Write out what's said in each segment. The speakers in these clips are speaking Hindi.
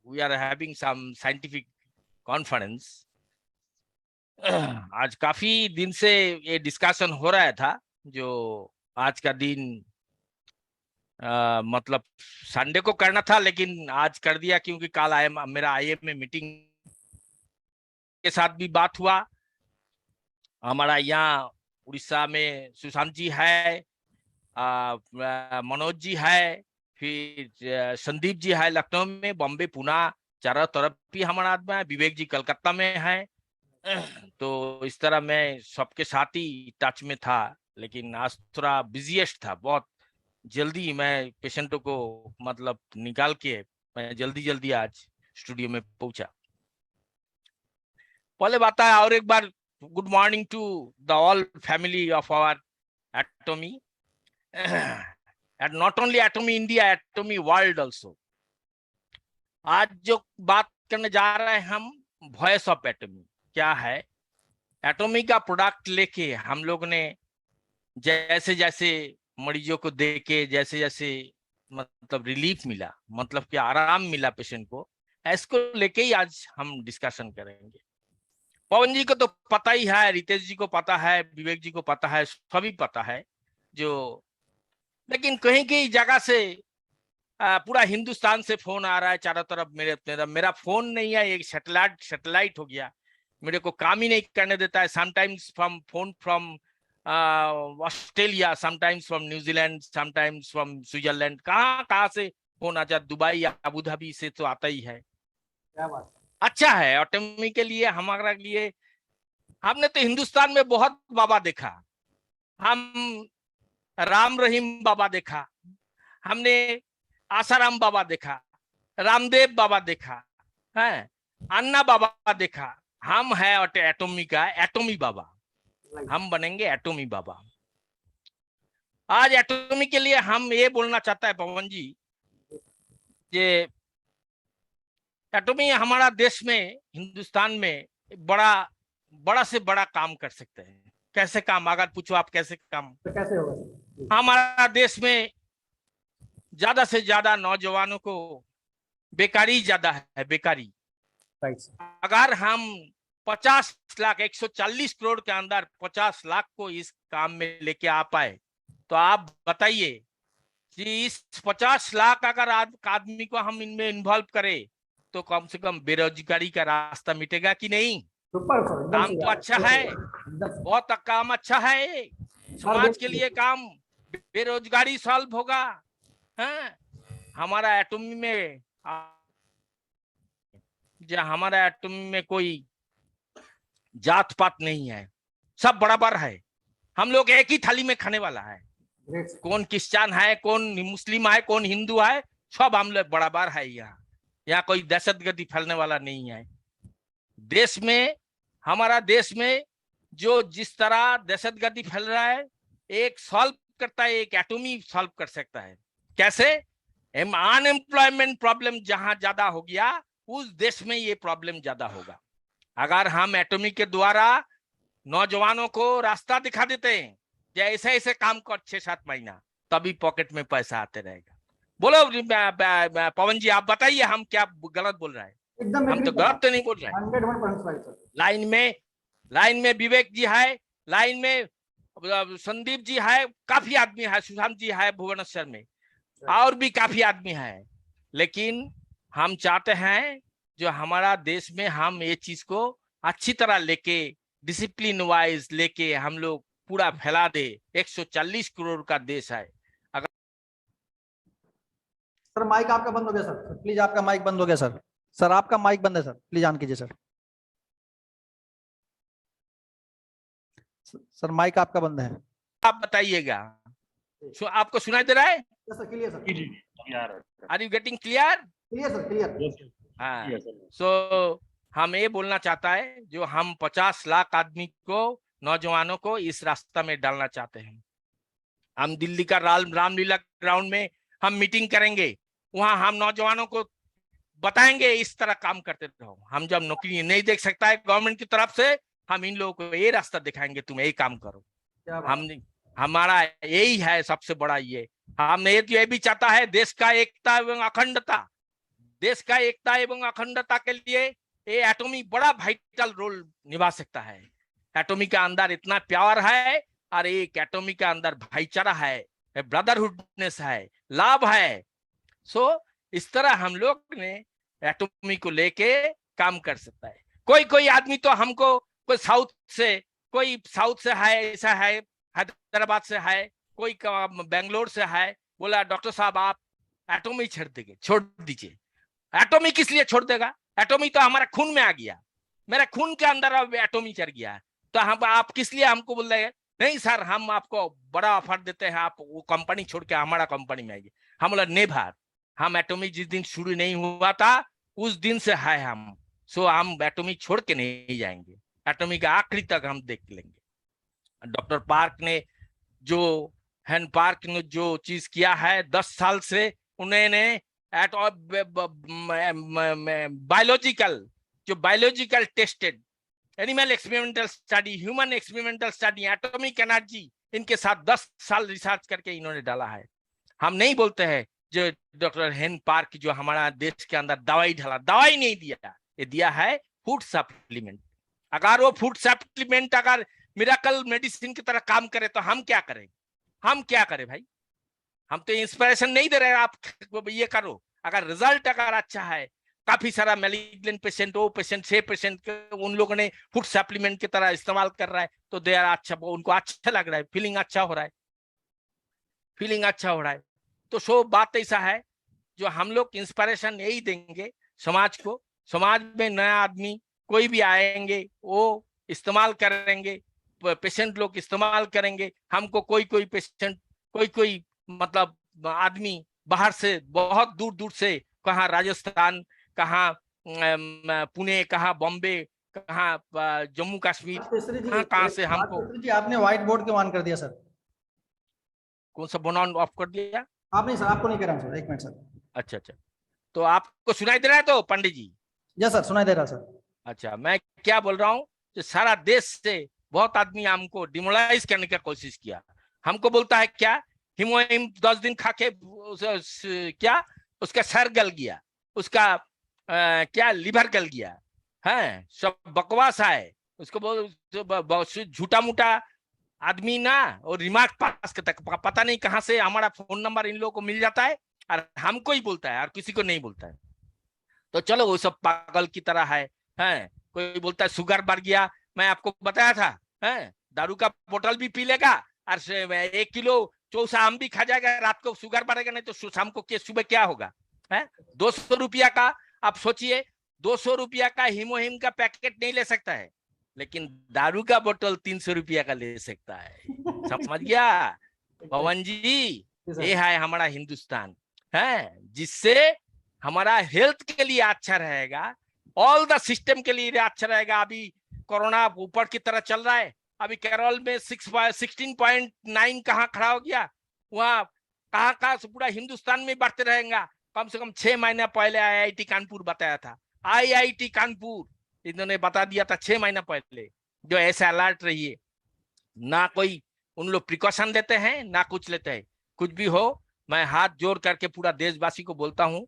we are having some scientific conference. आज काफी दिन से ये डिस्कशन हो रहा था, जो आज का दिन मतलब संडे को करना था, लेकिन आज कर दिया क्योंकि कल मेरा IIM में मीटिंग के साथ भी बात हुआ। हमारा यहाँ उड़ीसा में सुशांत जी है, मनोज जी है, फिर संदीप जी है लखनऊ में, बॉम्बे, पुणे, चारों तरफ भी हमारा आदमी है, विवेक जी कलकत्ता में है। तो इस तरह मैं सबके साथ ही टच में था, लेकिन आज थोड़ा बिजीएस्ट था। बहुत जल्दी मैं पेशेंटों को मतलब निकाल के मैं जल्दी आज स्टूडियो में पहुंचा। पहले बात है, और एक बार good morning to the all family of our Atomy, and not only Atomy India, Atomy World also। आज जो बात करने जा रहे हैं हम, वॉइस ऑफ एटॉमी क्या है। एटॉमी का प्रोडक्ट लेके हम लोग ने जैसे जैसे मरीजों को देके जैसे जैसे मतलब रिलीफ मिला, मतलब कि आराम मिला पेशेंट को, इसको लेके ही आज हम डिस्कशन करेंगे। पवन जी को तो पता ही है, रितेश जी को पता है, विवेक जी को पता है, सभी पता है जो, लेकिन कहीं कहीं जगह से पूरा हिंदुस्तान से फोन आ रहा है चारों तरफ। मेरा फोन नहीं है, एक सैटेलाइट हो गया, मेरे को काम ही नहीं करने देता है। Sometimes phone from Australia, sometimes from New Zealand, sometimes from Switzerland, कहाँ से फोन आ जाए, दुबई या अबू धाबी से तो आता ही है। क्या बात, अच्छा है एटॉमी के लिए, हमारा लिए। हमने तो हिंदुस्तान में बहुत बाबा देखा, हम राम रहीम बाबा देखा, हमने आसाराम बाबा देखा, रामदेव बाबा देखा है, अन्ना बाबा देखा। हम है एटॉमी का एटॉमी बाबा, हम बनेंगे एटॉमी बाबा। आज एटॉमी के लिए हम ये बोलना चाहता है पवन जी, ये एटॉमी हमारा देश में, हिंदुस्तान में बड़ा से बड़ा काम कर सकते हैं। कैसे काम, अगर पूछो आप कैसे काम, तो कैसे होगा? हमारा देश में ज्यादा से ज्यादा नौजवानों को बेकारी ज्यादा है, बेकारी। अगर हम 50 लाख, 140 करोड़ के अंदर 50 लाख को इस काम में लेके आ पाए, तो आप बताइए कि इस 50 लाख अगर आदमी को हम इनमें इन्वॉल्व करें तो कम से कम बेरोजगारी का रास्ता मिटेगा कि नहीं। काम तो अच्छा है, बहुत काम अच्छा है, समाज के लिए काम, बेरोजगारी सॉल्व होगा। हाँ, हमारा एटॉमी में हमारा एटॉमी में कोई जात पात नहीं है, सब बराबर है। हम लोग एक ही थाली में खाने वाला है, कौन क्रिश्चियन है, कौन मुस्लिम है, कौन हिंदू है, सब हम लोग बराबर है। यहाँ कोई दहशतगर्दी फैलने वाला नहीं है। देश में, हमारा देश में जो जिस तरह दहशतगर्दी फैल रहा है, एक सॉल्व करता है, एक एटॉमी सॉल्व कर सकता है। कैसे? अनएम्प्लॉयमेंट प्रॉब्लम जहां ज्यादा हो गया, उस देश में ये प्रॉब्लम ज्यादा होगा। अगर हम एटॉमी के द्वारा नौजवानों को रास्ता दिखा देते हैं, जैसे ऐसे काम कर 6-7 महीना, तभी पॉकेट में पैसा आते रहेगा। बोलो पवन जी, आप बताइए हम क्या गलत बोल रहे हैं? एकदम हम तो गलत तो नहीं बोल रहे हैं। 101% लाइन में विवेक जी है, लाइन में संदीप जी है, काफी आदमी है, सुशांत जी है भुवनेश्वर में, और भी काफी आदमी है। लेकिन हम चाहते हैं जो हमारा देश में हम ये चीज को अच्छी तरह लेके, डिसिप्लिन वाइज लेके हम लोग पूरा फैला दे। 140 करोड़ का देश है। अगर सर माइक आपका बंद हो गया सर, प्लीज आपका माइक बंद हो गया सर। सर आपका माइक बंद है सर, प्लीज ऑन कीजिए सर। सर माइक आपका बंद है, आप बताइएगा। आपको सुनाई दे रहा है? Clear sir, are you getting clear? Clear sir, clear. हाँ, सो हम ये बोलना चाहता है, जो हम 50 लाख आदमी को, नौजवानों को इस रास्ता में डालना चाहते हैं। हम दिल्ली का रामलीला ग्राउंड में हम मीटिंग करेंगे, वहां हम नौजवानों को बताएंगे इस तरह काम करते रहो। हम जब नौकरी नहीं देख सकता है गवर्नमेंट की तरफ से, हम इन लोगों को ये रास्ता दिखाएंगे, तुम यही काम करो। हमारा यही है सबसे बड़ा। ये हम ये भी चाहता है देश का एकता एवं अखंडता, देश का एकता एवं अखंडता के लिए ये एटॉमी बड़ा वाइटल रोल निभा सकता है। एटॉमी के अंदर इतना प्यार है और एक एटॉमी के अंदर भाईचारा है, ब्रदरहुडनेस है, लाभ है। सो इस तरह हम लोग ने एटॉमी को लेके काम कर सकता है। कोई कोई आदमी तो हमको कोई साउथ से है, ऐसा है, हैदराबाद से है, कोई बेंगलोर से है, बोला डॉक्टर साहब आप एटॉमी छोड़ दीजिए। एटॉमी किस लिए छोड़ देगा? एटॉमी तो हमारा खून में आ गया, मेरा खून के अंदर अब एटॉमी चढ़ गया, तो हम आप किस लिए हमको बोल रहे हैं? नहीं सर, हम आपको बड़ा ऑफर देते हैं, आप वो कंपनी छोड़ के हमारा कंपनी में आइए। हम बोला नेवर, हम एटॉमी जिस दिन शुरू नहीं हुआ था उस दिन से है हम, सो हम एटॉमी छोड़ के नहीं जाएंगे, एटॉमी का आखिरी तक हम देख लेंगे। डॉक्टर पार्क ने जो हैन पार्क ने जो चीज किया है 10 साल से, उन्होंने biological tested animal experimental study, human experimental study, atomic energy, इनके साथ 10 साल रिसर्च करके इन्होंने डाला है। हम नहीं बोलते हैं जो डॉक्टर हेन पार्क जो हमारा देश के अंदर दवाई डाला, दवाई नहीं दिया, ये दिया है फूड सप्लीमेंट। अगर वो फूड सप्लीमेंट अगर मिराकल मेडिसिन की तरह काम करे तो हम क्या करें? हम क्या करें भाई? हम तो इंस्पिरेशन नहीं दे रहे आप ये करो। अगर रिजल्ट अगर अच्छा है, काफी सारा मैलिग्नेंट पेशेंट, वो पेशेंट 6 पेशेंट उन लोगों ने फूड सप्लीमेंट की तरह इस्तेमाल कर रहा है, तो दे अच्छा, उनको अच्छा लग रहा है, फीलिंग अच्छा हो रहा है, फीलिंग अच्छा हो रहा है। तो सो बात ऐसा है जो हम लोग इंस्पिरेशन यही देंगे समाज को। समाज में नया आदमी कोई भी आएंगे वो इस्तेमाल करेंगे, पेशेंट लोग इस्तेमाल करेंगे। हमको कोई पेशेंट, कोई मतलब आदमी बाहर से बहुत दूर दूर से, कहाँ राजस्थान, कहाँ पुणे, कहाँ बॉम्बे, कहाँ जम्मू कश्मीर, कहाँ से हमको। जी आपने व्हाइट बोर्ड क्यों ऑन कर दिया सर? कौन सा बोन ऑफ कर दिया? आप नहीं सर, आपको नहीं कह रहा हूँ सर, एक मिनट सर। अच्छा, तो आपको सुनाई दे रहा है तो पंडित जी? जी सर, सुनाई दे रहा सर। अच्छा, मैं क्या बोल रहा हूँ कि सारा देश से बहुत आदमी हमको डिमोलाइज करने की कोशिश किया। हमको बोलता है क्या, हीमोहिम 10 दिन खा के क्या उसका सर गल गया, उसका क्या लिवर गल गया है, सब बकवास है। उसको बोल झूठा मूठा आदमी ना, और रिमार्क पास करता है, पता नहीं कहाँ से हमारा फोन नंबर इन लोगों को मिल जाता है और हमको ही बोलता है और किसी को नहीं बोलता है। तो चलो वो सब पागल की तरह है। कोई बोलता है शुगर बढ़ गया, मैं आपको बताया था, है दारू का बोतल भी पी लेगा और 1 किलो चौसा आम भी खा जाएगा, रात को शुगर बढ़ेगा नहीं तो शाम को सुबह क्या होगा? है 200 रुपया का, आप सोचिए 200 रुपया का हीमोहिम का पैकेट नहीं ले सकता है, लेकिन दारू का बोतल 300 रुपया का ले सकता है। समझ गया पवन जी? ये है हमारा हिंदुस्तान, है जिससे हमारा हेल्थ के लिए अच्छा रहेगा, ऑल द सिस्टम के लिए अच्छा रहेगा। अभी कोरोना ऊपर की तरह चल रहा है, अभी केरल में 16.9 कहाँ खड़ा हो गया, वहां कहाँ से पूरा हिंदुस्तान में बढ़ते रहेगा। कम से कम 6 महीना पहले IIT कानपुर बताया था, IIT कानपुर इन्होंने बता दिया था 6 महीना पहले, जो ऐसे अलर्ट रहिए। ना कोई उन लोग प्रिकॉशन देते हैं ना कुछ लेते हैं। कुछ भी हो, मैं हाथ जोड़ करके पूरा देशवासी को बोलता हूँ,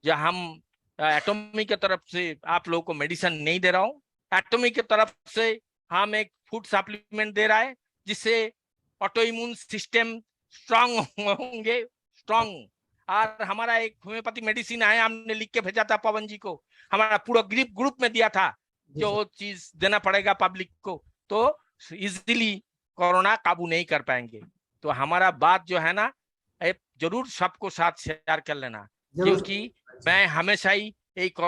जो हम एटॉमी की तरफ से आप लोगों को मेडिसिन नहीं दे रहा हूँ, एटॉमी की तरफ से हम एक फूड सप्लीमेंट दे रहा है जिससे ऑटो इम्यून सिस्टम स्ट्रांग होंगे, स्ट्रांग। और हमारा एक होम्योपैथी मेडिसिन है, हमने लिख के भेजा था पवन जी को, हमारा पूरा ग्रुप में दिया था, जो चीज देना पड़ेगा पब्लिक को, तो इजीली कोरोना काबू नहीं कर पाएंगे। तो हमारा बात जो है ना, जरूर सबको साथ शेयर कर लेना, क्योंकि मैं हमेशा ही एक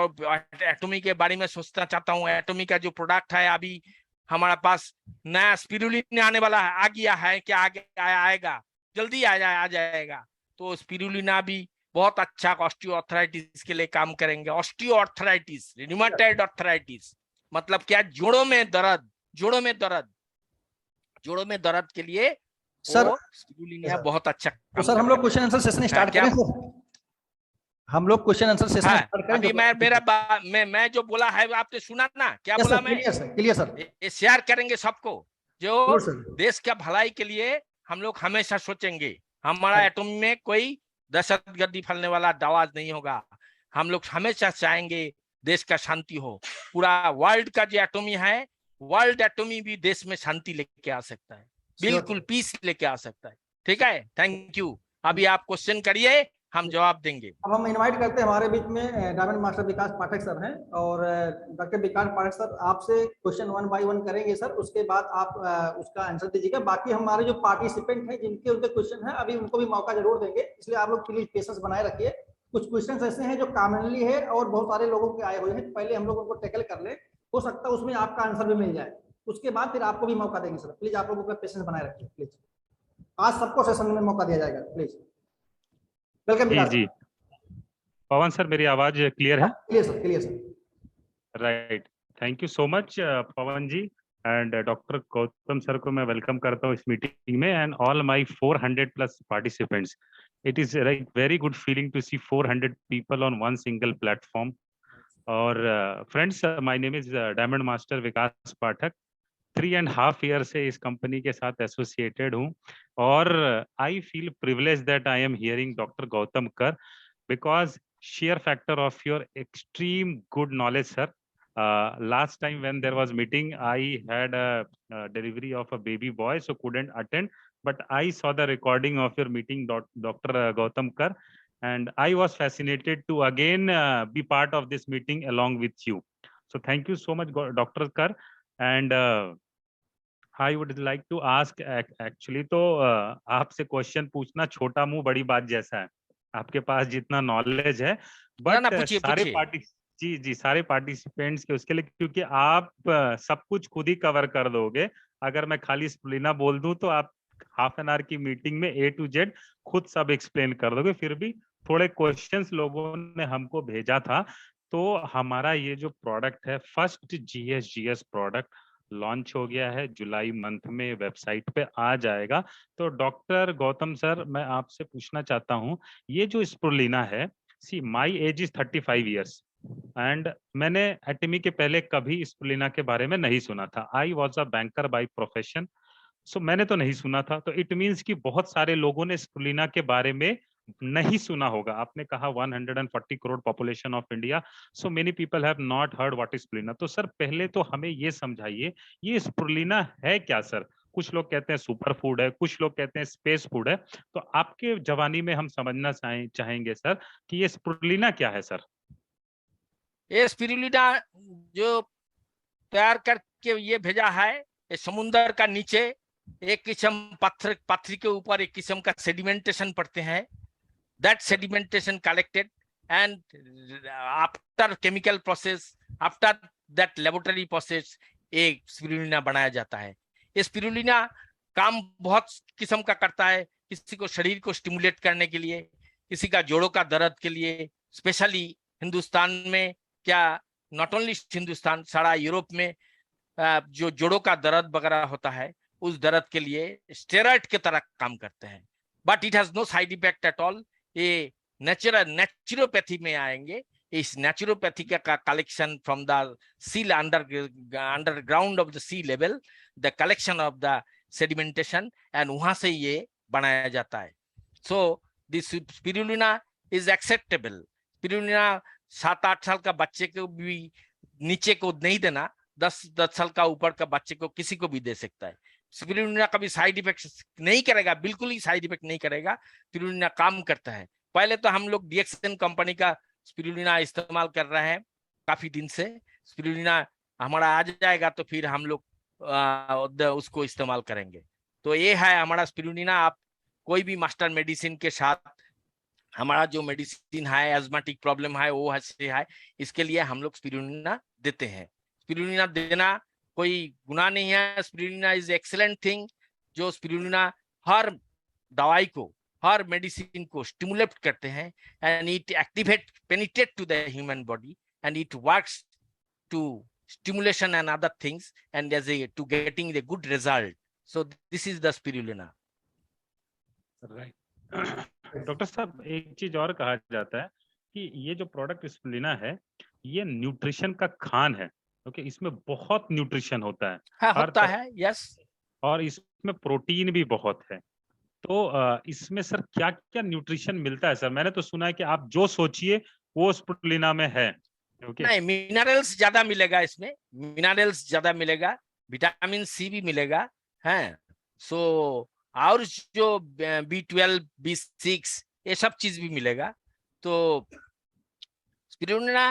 एटॉमी के बारे में सोचना चाहता हूँ। एटॉमी का जो प्रोडक्ट है, अभी हमारा पास नया स्पिरुलिना आने वाला है, आ गया है, क्या आगे आएगा, जल्दी आ जाएगा। तो स्पिरुलिना भी बहुत अच्छा ऑस्टियोआर्थराइटिस के लिए काम करेंगे। ऑस्टियोआर्थराइटिस, रिमेटॉइड आर्थराइटिस मतलब क्या, जोड़ों में दर्द, जोड़ों में दर्द के लिए सर स्पिरुलिना बहुत अच्छा। तो सर हम लोग क्वेश्चन आंसर सेशन स्टार्ट करें सर? हम लोग क्वेश्चन आंसर सेशन स्टार्ट करें? अभी मैं जो बोला है आपने सुना ना, क्या बोला मैं? Clear sir. ये शेयर करेंगे सबको, जो देश का भलाई के लिए हम लोग हमेशा सोचेंगे। हमारा एटॉमी में कोई दहशतगर्दी फैलने वाला आवाज नहीं होगा। हम लोग हमेशा चाहेंगे देश का शांति हो। पूरा वर्ल्ड का जो एटॉमी है, वर्ल्ड एटॉमी भी देश में शांति लेके आ सकता है, बिल्कुल पीस लेके आ सकता है। ठीक है, थैंक यू। अभी आप क्वेश्चन करिए, हम जवाब देंगे। अब हम इनवाइट करते हैं हमारे बीच में डायमंड मास्टर विकास पाठक सर हैं, और डॉक्टर विकास पाठक सर आपसे क्वेश्चन 1 बाय 1 करेंगे सर, उसके बाद आप उसका आंसर दीजिएगा। बाकी हमारे जो पार्टिसिपेंट हैं जिनके उनके क्वेश्चन हैं, अभी उनको भी मौका जरूर देंगे, इसलिए आप लोग प्लीज पेशेंस बनाए रखिए। कुछ क्वेश्चन ऐसे हैं जो कॉमनली है और बहुत सारे लोगों के आए हुए हैं, पहले हम लोग उनको टैकल कर ले, हो सकता है उसमें आपका आंसर भी मिल जाए, उसके बाद फिर आपको भी मौका देंगे सर। प्लीज आप लोग पेशेंस बनाए रखिए प्लीज, आज सबको सेशन में मौका दिया जाएगा प्लीज। वेलकम जी जी। पवन सर, मेरी आवाज क्लियर है? Clear sir, clear sir. Right, thank you so much Pawan ji. And doctor Gautam sir को मैं वेलकम करता हूँ इस मीटिंग में, and all my 400 plus participants. It is like very good feeling to see 400 people on one single platform. और friends, my name is diamond master Vikas Pathak. 3.5 year से इस कंपनी के साथ एसोसिएटेड हूँ, और I feel privilege that I am hearing doctor Gautam कर, because sheer factor of your extreme good knowledge, sir. Last time when there was meeting, I had a delivery of a baby boy, so couldn't attend, but I saw the recording of your meeting, Dr. Gautam Kar, and I was fascinated to again be part of this meeting along with you. So thank you so much, Dr. Kar. And I would like to ask, actually तो आपसे क्वेश्चन पूछना छोटा मुंह बड़ी बात जैसा है, आपके पास जितना नॉलेज है, बट सारे सारे पार्टिसिपेंट्स के उसके लिए, क्योंकि आप सब कुछ खुद ही कवर कर दोगे। अगर मैं खाली स्प्लिना बोल दूं तो आप हाफ एन आवर की मीटिंग में A to Z खुद सब एक्सप्लेन कर दोगे। फिर भी थोड़े क्वेश्चंस लोगों ने हमको भेजा था, तो हमारा ये जो प्रोडक्ट है, फर्स्ट GSGS प्रोडक्ट लॉन्च हो गया है, जुलाई मंथ में वेबसाइट पे आ जाएगा। तो डॉक्टर गौतम सर, मैं आपसे पूछना चाहता हूँ, ये जो स्प्रुलिना है, see my age is 35 years, and मैंने एटमी के पहले कभी स्प्रुलिना के बारे में नहीं सुना था। I was a banker by profession, so मैंने तो नहीं सुना था। तो इट मीन्स कि बहुत सारे लोगों ने स्प्रुलिना के बारे में नहीं सुना होगा। आपने कहा 140 crore population of India, so many people have not heard what is spirulina. तो सर पहले तो हमें ये समझाइए, ये स्प्रुलिना है क्या सर? कुछ लोग कहते हैं सुपर फूड है, कुछ लोग कहते हैं स्पेस फूड है, तो आपके जवानी में हम समझना चाहेंगे सर कि ये स्प्रुलिना क्या है सर? ये स्पिरुलिना जो तैयार करके ये भेजा है, ये समुद्र का नीचे एक किस्म पत्थर के ऊपर एक किस्म का सेडिमेंटेशन पड़ते हैं। That sedimentation collected and after chemical process, after that laboratory process, एक स्पिरुलिना बनाया जाता है। ये स्पिरुलिना काम बहुत किस्म का करता है। किसी को शरीर को स्टिमुलेट करने के लिए, किसी का जोड़ों का दर्द के लिए, स्पेशली हिंदुस्तान में, क्या नॉट ओनली हिंदुस्तान, सारा यूरोप में जो जोड़ों का दर्द वगैरह होता है, उस दर्द के लिए स्टेरॉइड की तरह काम करते हैं। But it has no side effect at all. ये नेचुरोपैथी में आएंगे। इस नेचुरोपैथी का collection from the sea underground of the sea level, the collection of the sedimentation, and वहां से ये बनाया जाता है। So this spirulina is acceptable. Spirulina 7-8 साल का बच्चे को भी नीचे को नहीं देना, 10 साल का ऊपर का बच्चे को किसी को भी दे सकता है। स्पिरुलिना कभी साइड इफेक्ट नहीं करेगा, बिल्कुल ही साइड इफेक्ट नहीं करेगा। स्पिरुलिना काम करता है। पहले तो हम लोग DXN कंपनी का स्पिरुलिना इस्तेमाल कर रहे हैं काफी दिन से। स्पिरुलिना हमारा आ जाएगा तो फिर हम लोग उसको इस्तेमाल करेंगे। तो ये है हमारा स्पिरुलिना। आप कोई भी मास्टर मेडिसिन के साथ, हमारा जो मेडिसिन है, एजमेटिक प्रॉब्लम है, वो है, इसके लिए हम लोग स्पिरुलिना देते हैं। स्पिरुलिना देना कोई गुनाह नहीं है। Spirulina is excellent thing. जो स्पिरुलिना हर दवाई को, हर मेडिसिन को स्टिमुलेट करते हैं, and it activate penetrate to the human body, and it works to stimulation and other things, and as a to getting the good result. So this is the spirulina. Right. Doctor साहब, एक चीज और कहा जाता है कि ये जो प्रोडक्ट स्पिरुलिना है, ये न्यूट्रिशन का खान है। ओके, इसमें बहुत न्यूट्रिशन होता है। हाँ, होता है, यस। और इसमें प्रोटीन भी बहुत है। तो इसमें सर क्या क्या न्यूट्रिशन मिलता है सर? मैंने तो सुना है कि आप जो सोचिए वो स्पिरुलिना में है। ओके नहीं, मिनरल्स ज्यादा मिलेगा इसमें, मिनरल्स ज्यादा मिलेगा, विटामिन सी भी मिलेगा है। सो और जो B12 B6 ये सब चीज भी मिलेगा। तो स्पिरुलिना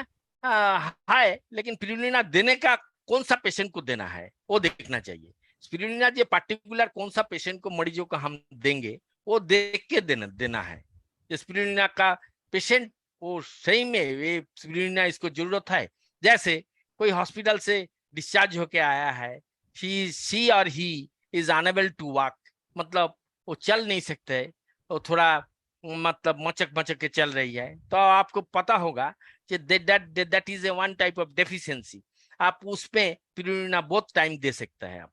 है, लेकिन स्पिरुलिना देने का कौन सा पेशेंट को देना है वो देखना चाहिए। स्पिरुलिना जो पार्टिकुलर कौन सा पेशेंट को, मरीजों को हम देंगे वो देख के देना है। स्पिरुलिना का पेशेंट वो सही में ये स्पिरुलिना इसको जरूरत है। जैसे कोई हॉस्पिटल से डिस्चार्ज होके आया है, शी और he is unable to walk, मतलब वो चल नहीं सकते, वो थोड़ा मतलब मचक मचक के चल रही है, तो आपको पता होगा कि that is a one type of deficiency. आप उसमें स्पिरुलिना बहुत टाइम दे सकते हैं आप।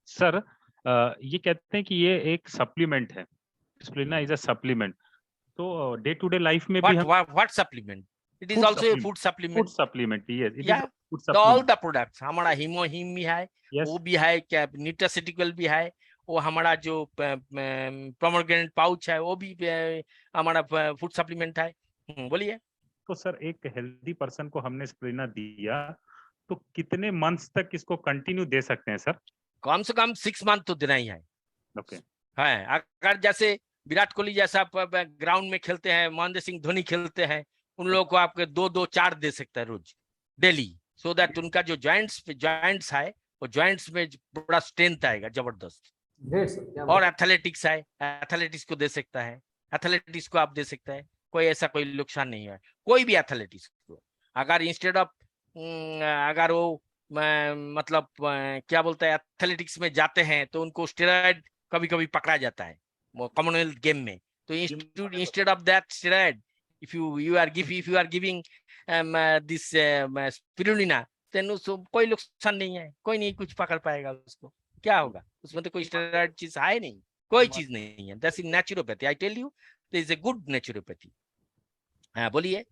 सर ये कहते हैं कि ये एक सप्लीमेंट है, स्पिरुलिना इज अ सप्लीमेंट, तो डे टू डे लाइफ में भी हम what supplement? It is also a food supplement. Food supplement, yes it is या food all supplement. The products, हमारा हीमोहिम भी है, यस वो भी है, क्या न्यूट्रास्यूटिकल भी है, वो हमारा जो पोमेग्रेनेट पाउच है वो भी हमारा फूड सप्लीमेंट है। बोलिए। तो सर एक हेल्दी पर्सन को हमने स्पिरुलिना दिया तो कितने मंथ्स तक इसको कंटिन्यू दे सकते हैं सर? कम से कम 6 मंथ तो देना ही है। ओके है, अगर जैसे विराट कोहली जैसा ग्राउंड में खेलते हैं, महेंद्र सिंह धोनी खेलते हैं, उन लोगों को आपके 2-2-4 दे सकता है रोज डेली, सो दैट उनका जो जॉइंट्स है वो जॉइंट्स में बड़ा स्ट्रेंथ आएगा जबरदस्त। ग्रेट सर, क्या और बात एथलेटिक्स है, एथलेटिक्स को दे सकता है, एथलेटिक्स को आप दे सकते हैं, कोई ऐसा कोई नुकसान नहीं है कोई भी एथलेटिक्स को। अगर इंस्टेड ऑफ अगर वो मतलब क्या बोलते हैं एथलेटिक्स में जाते हैं तो उनको स्टेरॉइड कभी कभी पकड़ा जाता है वो कॉमनवेल्थ गेम में, तो instead of that steroid if you are giving this spirulina, then उसको कोई नुकसान नहीं है, कोई नहीं कुछ पकड़ पाएगा उसको, क्या होगा उसमें, तो कोई स्टेरॉइड चीज है नहीं, कोई चीज नहीं है। That's naturopathy, I tell you, this is a good naturopathy. हाँ बोलिए।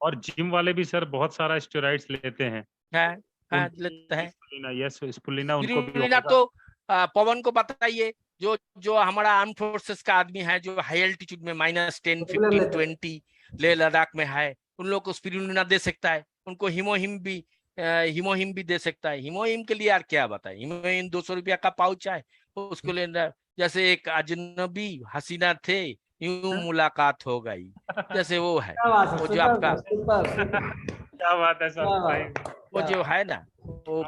और जिम वाले भी सर बहुत सारा स्टेरॉइड्स लेते हैं। हाँ लेता है स्पिरुलिना, यस स्पिरुलिना उनको भी स्पिरुलिना। तो पवन को बताइए, जो हमारा आर्म फोर्सेस का आदमी है, जो हाई एल्टीट्यूड में -10, 15, 20 लेह लद्दाख में है, उन लोग को स्पिरुलिना दे सकता है। उनको हीमोहिम भी दे सकता है। हीमोहिम के लिए यार क्या बताए, हीमोहिम 200 रुपया का पाउच है, उसको लेना। जैसे एक अजनबी हसीना थे यूं मुलाकात हो गई, जैसे वो है, क्या बात है, वो जो आपका क्या बात है सर, वो जो है ना, वो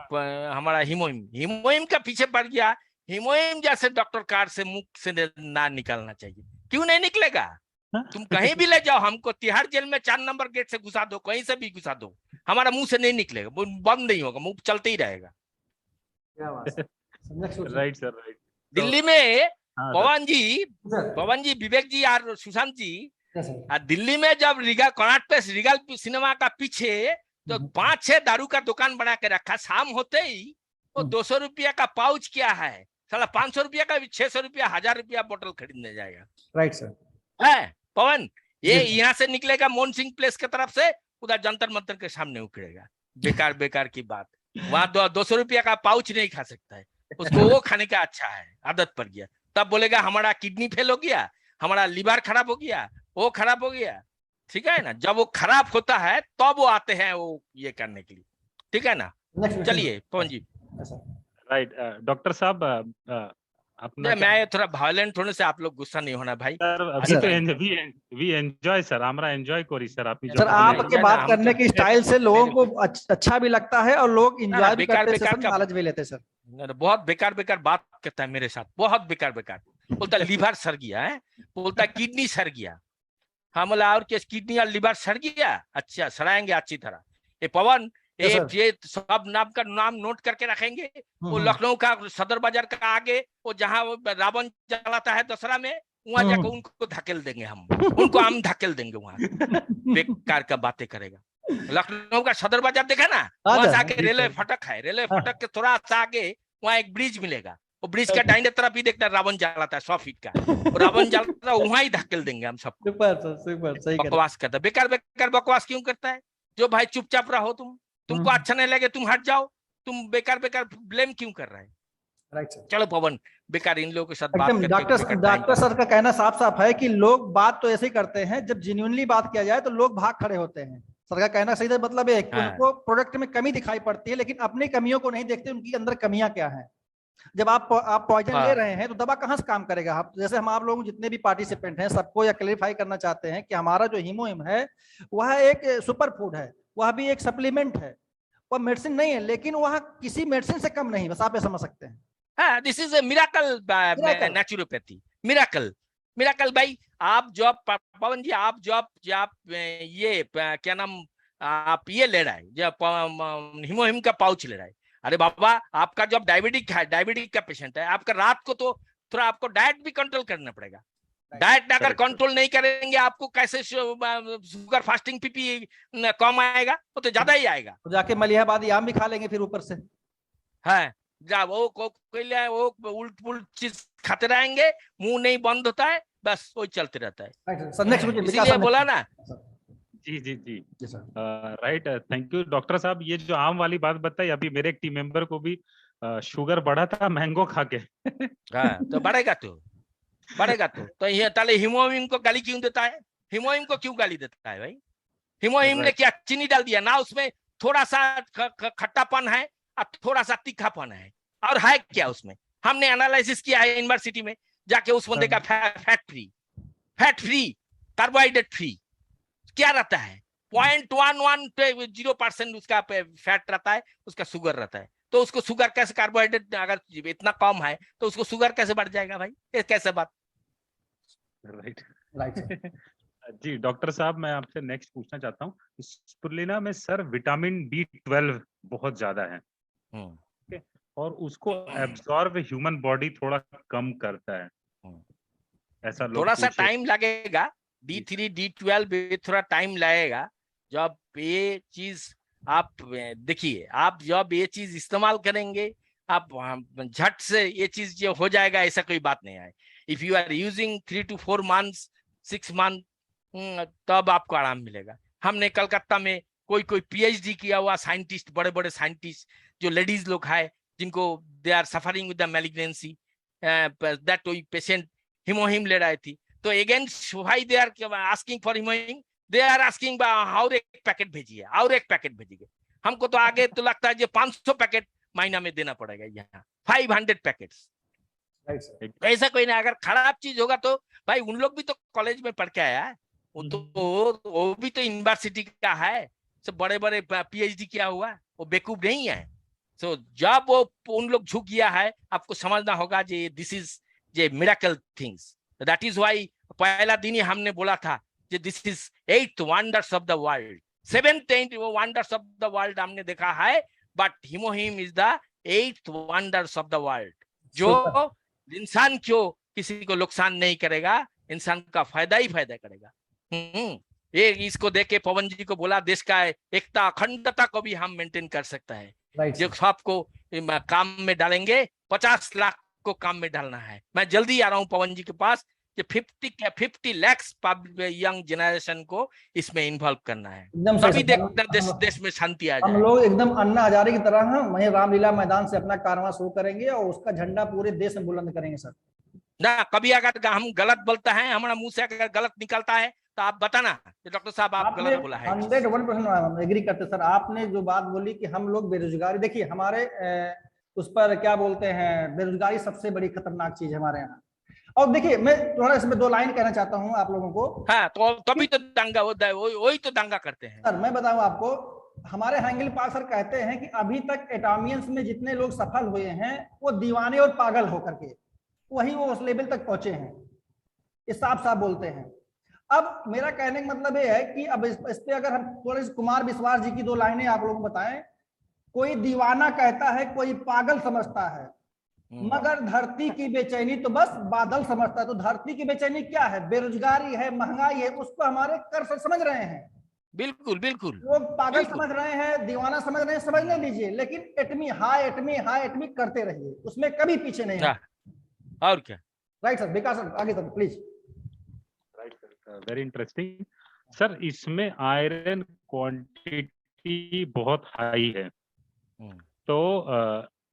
हमारा हीमोहिम का पीछे पड़ गया। हीमोहिम जैसे डॉक्टर कार्ड से मुख से ना निकलना चाहिए। क्यों नहीं निकलेगा? तुम कहीं भी ले जाओ, हमको तिहाड़ जेल में 4 नंबर गेट से घुसा दो, कहीं से भी घुसा दो, हमारा मुंह से नहीं निकलेगा, वो बंद नहीं होगा, मुंह चलते ही रहेगा। क्या बात है। Right sir, right. दिल्ली में हाँ, पवन जी, विवेक जी और सुशांत जी, दिल्ली में जब कॉर्नर पे रिगल सिनेमा का पीछे तो 5-6 दारू का दुकान बना के रखा, शाम होते ही वो 200 रुपया का पाउच क्या है साला, 500 रुपया का भी 600 रुपया 1000 रुपया बोतल खरीदने जाएगा। राइट सर है पवन, ये यहाँ से निकलेगा मोहन सिंह प्लेस की तरफ से, उधर जंतर मंतर के सामने उखड़ेगा। बेकार की बात, वहां 200 रुपया का पाउच नहीं खा सकता है, उसको वो खाने का अच्छा है, आदत पड़ गया। तब बोलेगा हमारा किडनी फेल हो गया, हमारा लिवर खराब हो गया, वो खराब हो गया। ठीक है ना, जब वो खराब होता है तब वो आते हैं वो ये करने के लिए। ठीक है ना, चलिए पवन जी। राइट डॉक्टर साहब, अपना मैं थोड़ा वायलेंट होने से आप लोग गुस्सा नहीं होना भाई सर, अभी तो वी एंजॉय सर, हमरा एंजॉय करी सर। आप सर आपके बात करने की स्टाइल से लोगों को अच्छा भी लगता है और लोग एंजॉय भी करते हैं, नॉलेज भी लेते हैं सर। बहुत बेकार बात करता है मेरे साथ, बहुत बेकार। बोलता लिवर सड़ गया है, बोलता किडनी सड़ गया। हम बोला और क्या, किडनी और लिवर सड़ गया? अच्छा सड़ाएंगे अच्छी तरह। ये पवन ये सब नाम नोट करके रखेंगे। वो लखनऊ का सदर बाजार का आगे, वो जहाँ रावण जलाता है दशहरा में, वहां जाकर उनको धकेल देंगे हम धकेल देंगे वहां। बेकार का बातें करेगा। लखनऊ का सदर बाजार देखा ना, वहां से आगे रेलवे फाटक है, रेलवे फाटक के थोड़ा सा आगे वहाँ एक ब्रिज मिलेगा, वो ब्रिज का दाहिने तरफ ही देखना रावण जलाता है 100 फीट का, रावण जलाता है, वहां ही धकेल देंगे हम सबको। बकवास करता है, बेकार बकवास क्यों करता है? जो भाई चुपचाप रहो, तुमको अच्छा नहीं लगे तुम हट जाओ, तुम बेकार ब्लेम क्यों कर रहे हैं? Right sir. चलो पवन, बेकार इन लोगों के साथ बात एकदम करके बेकार time डॉक्टर सर का कहना साफ साफ है कि लोग बात तो ऐसे ही करते हैं, जब जेन्युइनली बात किया जाए तो लोग भाग खड़े होते हैं। सर का कहना सही है, मतलब है कि हाँ। उनको प्रोडक्ट में कमी दिखाई पड़ती है, लेकिन अपनी कमियों को नहीं देखते, उनकी अंदर कमियां क्या है। जब आप पॉइजन ले हाँ। रहे हैं तो दवा कहाँ से काम करेगा। आप जैसे हम आप लोग जितने भी पार्टिसिपेंट हैं सबको यह क्लेरिफाई करना चाहते हैं कि हमारा जो हीमोहिम है वह एक सुपर फूड है, वह भी एक सप्लीमेंट है, वह मेडिसिन नहीं है, लेकिन वह किसी मेडिसिन से कम नहीं, बस आप ये समझ सकते हैं। हाँ, this is A miracle Miracle. Naturopathy, miracle miracle भाई। आप जो पवन जी, आप जो आप ये क्या नाम, आप ये ले रहा है जो हिमोहिम का पाउच ले रहा है। अरे बाबा, आपका जो डायबिटिक है, डायबिटिक का पेशेंट है, आपका रात को तो थोड़ा आपको डाइट भी कंट्रोल करना पड़ेगा। डाइट अगर कंट्रोल नहीं करेंगे आपको कैसे शुगर फास्टिंग पीपी कम आएगा, वो तो ज्यादा ही आएगा। तो जाके मलिहाबादी आम भी खा लेंगे फिर ऊपर से। है जा वो उल्ट पुल्ट चीज खाते रहेंगे, मुंह नहीं बंद होता है, बस वो चलते रहता है। सर नेक्स्ट क्वेश्चन इसीलिए बोला ना। जी जी जी जी sir. Right, thank you doctor साहब। ये जो आम वाली बात बताई, अभी मेरे एक टीम मेंबर को भी शुगर बढ़ा था मैंगो खा के। हाँ, तो बढ़ेगा तो ये ताले हिमोहिम को गाली क्यों देता है? हिमोहिम को क्यों गाली देता है भाई? हिमोहिम ने क्या चीनी डाल दिया ना, उसमें थोड़ा सा खट्टापन है और थोड़ा सा तीखापन है, और है क्या उसमें? हमने एनालिसिस किया है यूनिवर्सिटी में जाके, उस बंदे का फैट फ्री कार्बोहाइड्रेट फ्री क्या रहता है, 0.11% उसका फैट रहता है, उसका शुगर रहता है। तो उसको शुगर कैसे, कार्बोहाइड्रेट अगर इतना कम है तो उसको शुगर कैसे बढ़ जाएगा भाई? ये कैसे बात? राइट जी डॉक्टर साहब, मैं आपसे नेक्स्ट पूछना चाहता हूँ, स्पिरुलिना में सर विटामिन B12 बहुत ज्यादा है, और उसको एब्जॉर्ब ह्यूमन बॉडी थोड़ा कम करता है, ऐसा लोग थोड़ा सा टाइम लगेगा, D3 D12 थोड़ा टाइम लगेगा। जब ये चीज आप देखिए, आप जब ये चीज इस्तेमाल करेंगे, आप झट से ये चीज जो हो जाएगा ऐसा कोई बात नहीं है। If you are using 3 to 4 months 6 month, तब आपको आराम मिलेगा। हमने कलकत्ता में कोई PhD किया हुआ साइंटिस्ट, बड़े बड़े साइंटिस्ट जो लेडीज लोग है, जिनको they are suffering with the malignancy, that कोई पेशेंट हिमोहिम ले रही थी, तो against why they are asking for Hemohim, they are asking और एक पैकेट भेजिए, और एक पैकेट भेजिए। हमको तो आगे तो लगता है जो 500 पैकेट महीना में देना पड़ेगा, यहाँ 500 पैकेट्स। ऐसा कोई नहीं, अगर खराब चीज होगा तो भाई उन लोग भी तो कॉलेज में पढ़ के आया है, वो भी तो यूनिवर्सिटी का है, सब बड़े बड़े PhD किया हुआ, वो बेवकूफ नहीं है। सो जब वो उन लोग झुक गया है, आपको समझना होगा जे दिस इज जे miracle things, that is why पहला दिन ही हमने बोला था जे this is 8th wonders of the world, 7th wonders of the world हमने देखा है, but Hemohim is the 8th wonders of the world, जो इंसान क्यों किसी को नुकसान नहीं करेगा, इंसान का फायदा ही फायदा करेगा। ये इसको देख के पवन जी को बोला, देश का एकता अखंडता को भी हम मेंटेन कर सकता है। जो सबको काम में डालेंगे, 50 लाख को काम में डालना है। मैं जल्दी आ रहा हूँ पवन जी के पास, कि 50 लाख यंग जनरेशन को इसमें इन्वॉल्व करना है, तभी देखना देश में शांति आ जाए। हम लोग एकदम अन्ना हजारे की तरह वहीं रामलीला मैदान से अपना कारवां शुरू करेंगे और उसका झंडा पूरे देश में बुलंद करेंगे सर। ना कभी अगर हम गलत बोलता है, हमारा मुंह से अगर गलत निकलता है तो आप बताना डॉक्टर साहब आप गलत बोला है। 101% एग्री करते सर। आपने जो बात बोली कि हम लोग बेरोजगारी, देखिए हमारे उस पर क्या बोलते हैं, बेरोजगारी सबसे बड़ी खतरनाक चीज है हमारे यहाँ। और देखिए मैं थोड़ा इसमें 2 लाइन कहना चाहता हूँ आप लोगों को। हाँ, तो तभी तो दंगा होता है, वही तो दंगा करते हैं सर। मैं बताऊं आपको, हमारे हैंगल पाल सर कहते हैं कि अभी तक एटॉमियंस में जितने लोग सफल हुए हैं वो दीवाने और पागल होकर के वही वो उस लेवल तक पहुंचे हैं, ये साफ साफ बोलते हैं। अब मेरा कहने का मतलब ये है कि अब इस पे अगर हम थोड़े से कुमार विश्वास जी की 2 लाइनें आप लोगों को बताएं। कोई दीवाना कहता है, कोई पागल समझता है, मगर धरती की बेचैनी तो बस बादल समझता है। तो धरती की बेचैनी क्या है? बेरोजगारी है, महंगाई है, उसको हमारे कर समझ रहे हैं। बिल्कुल बिल्कुल लोग पागल समझ रहे हैं, दीवाना समझ रहे हैं, समझने दीजिए, लेकिन एटमी हाई करते रहिए, उसमें कभी पीछे नहीं है। और क्या? राइट सर, विकास सर आगे sir please. Right sir, very interesting sir. इसमें आयरन क्वांटिटी बहुत हाई है, तो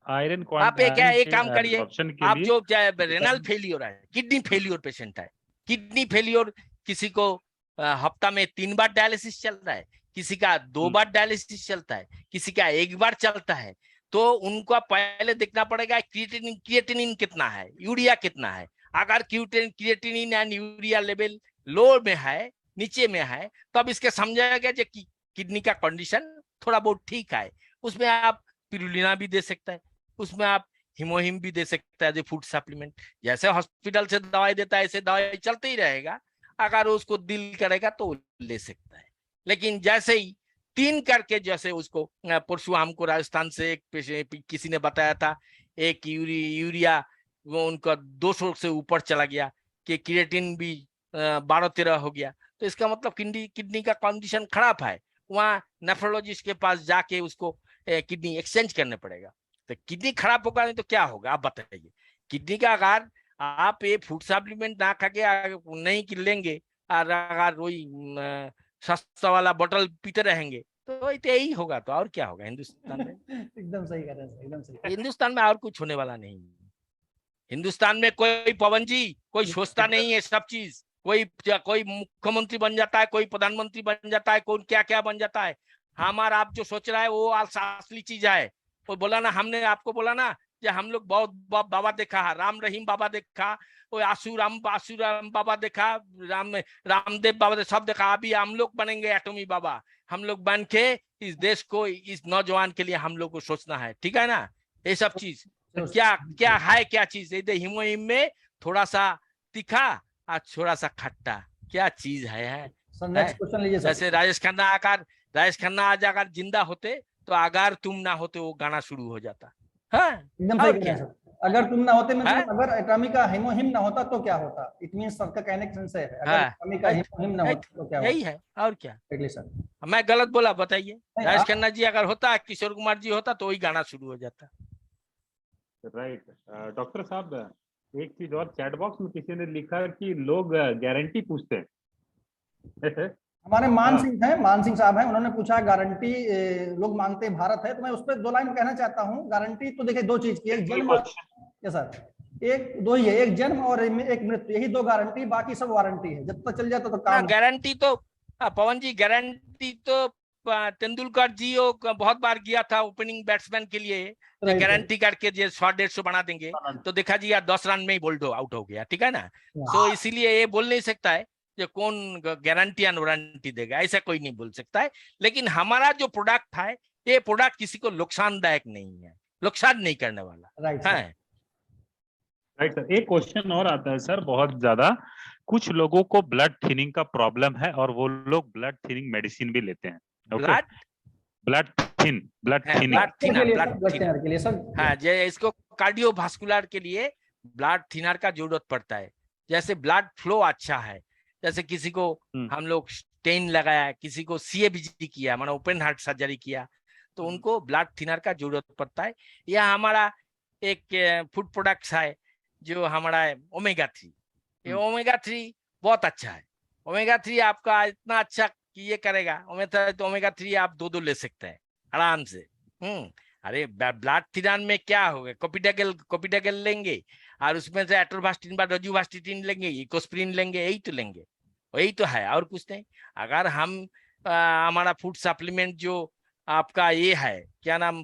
आयरन आप एक काम करिए, एब्जॉर्प्शन के आप लिए जो रेनल फेलियर है, किडनी फेलियर पेशेंट है, किडनी फेलियर किसी को हफ्ता में 3 बार डायलिसिस चल रहा है, किसी का 2 बार डायलिसिस चलता है, किसी का 1 बार चलता है, तो उनको पहले देखना पड़ेगा क्रिएटिनिन कितना है, यूरिया कितना है। अगर creatinine and urea level low में है, नीचे में है, तो अब इसके समझाएगा जो किडनी का कंडीशन थोड़ा बहुत ठीक है। उसमें आप पिरुलिना भी दे सकते हैं, उसमें आप हिमोहिम भी दे सकता है जो फूड सप्लीमेंट। जैसे हॉस्पिटल से दवाई देता है ऐसे दवाई चलते ही रहेगा, अगर उसको दिल करेगा तो ले सकता है। लेकिन जैसे ही 3 करके, जैसे उसको परसों हमको राजस्थान से एक किसी ने बताया था, एक यूरिया वो उनका 200 से ऊपर चला गया, कि क्रिएटिन भी 12-13 हो गया, तो इसका मतलब किडनी का कंडीशन खराब है। वहाँ नेफ्रोलॉजिस्ट के पास जाके उसको किडनी एक्सचेंज करने पड़ेगा। तो किडनी खराब होगा नहीं तो क्या होगा आप बताइए। किडनी का अगर आप ये फूड सप्लीमेंट ना खा के नहीं लेंगे, और अगर वही सस्ता वाला बोतल पीते रहेंगे, तो यही होगा। तो और क्या होगा हिंदुस्तान में? एकदम सही कह रहे हैं, एकदम सही। हिंदुस्तान में और कुछ होने वाला नहीं। हिंदुस्तान में कोई पवन जी कोई सोचता नहीं है सब चीज। कोई मुख्यमंत्री बन जाता है, कोई प्रधानमंत्री बन जाता है, कोई क्या क्या बन जाता है। हमारा आप जो सोच रहा है वो असली चीज है। वो बोला ना, हमने आपको बोला ना कि हम लोग बहुत बाबा देखा है, राम रहीम बाबा देखा, वो आशुराम बाबा देखा, रामदेव बाबा सब देखा। अभी हम लोग बनेंगे एटॉमी बाबा। हम लोग बन के इस देश को, इस नौजवान के लिए हम लोग को सोचना है, ठीक है ना? ये सब चीज क्या क्या है, क्या चीज हिमोहिम में थोड़ा सा तीखा और थोड़ा सा खट्टा, क्या चीज है? सर नेक्स्ट क्वेश्चन लीजिए सर। जैसे राजेश खन्ना आज अगर जिंदा होते तो अगर तुम ना होते वो गाना शुरू हो जाता। हाँ, एकदम सही कह रहे हैं सर। अगर तुम ना होते, मतलब अगर एटॉमी का हिमोहिम ना होता तो क्या होता? इट मींस सबका कहने का सेंस है, अगर एटॉमी का हिमोहिम ना होता तो क्या होता? यही है, और क्या? Exactly sir. मैं गलत बोला बताइए? नहीं, राजेश खन्ना जी अगर होता, किशोर कुमार जी होता, तो वही गाना शुरू हो जाता। राइट। डॉक्टर साहब, एक चीज और, चैट बॉक्स में किसी ने लिखा कि लोग गारंटी पूछते हैं। हमारे मान सिंह हैं, मान सिंह साहब हैं, उन्होंने पूछा गारंटी लोग मांगते हैं भारत है, तो मैं उस पर 2 लाइन कहना चाहता हूँ। गारंटी तो देखिए 2 चीज की, एक जन्म, क्या सर, एक 2 ही है, एक जन्म और एक मृत्यु, यही 2 गारंटी, बाकी सब वारंटी है। जब तक चल जाता तो काम। गारंटी तो पवन जी, गारंटी तो तेंदुलकर जी बहुत बार गया था ओपनिंग बैट्समैन के लिए, गारंटी करके 100-150 बना देंगे, तो देखा जी यार 10 रन में ही बोल्ड आउट हो गया, ठीक है ना? तो इसीलिए ये बोल नहीं सकता है जो कौन गारंटी या वारंटी देगा, ऐसा कोई नहीं बोल सकता है। लेकिन हमारा जो प्रोडक्ट है, ये प्रोडक्ट किसी को नुकसानदायक नहीं है, नुकसान नहीं करने वाला है। Right sir. एक क्वेश्चन और आता है सर, बहुत ज्यादा, कुछ लोगों को ब्लड थिनिंग का प्रॉब्लम है और वो लोग ब्लड थिनिंग मेडिसिन भी लेते हैं। ब्लड थिनर के लिए सर। हाँ, इसको कार्डियोवास्कुलर के लिए ब्लड थिनर का जरूरत पड़ता है। जैसे ब्लड फ्लो अच्छा है, जैसे किसी को हम लोग स्टेन लगाया, किसी को CABG किया, माना ओपन हार्ट सर्जरी किया, तो उनको ब्लड थिनर का जरूरत पड़ता है। यह हमारा एक फूड प्रोडक्ट्स है जो हमारा ओमेगा-3। ये ओमेगा-3 बहुत अच्छा है। ओमेगा-3 आपका इतना अच्छा कि ये करेगा, ओमेगा-3 आप 2 ले सकते हैं आराम से। अरे ब्लड थिनर में क्या होगा, कोपिडागल लेंगे और उसमें से एटोरवास्टिन बाद रोजुवास्टिन लेंगे, इकोस्प्रिन लेंगे, यही तो लेंगे, वही तो है, और कुछ नहीं। अगर हम हमारा फूड सप्लीमेंट जो आपका ये है, क्या नाम,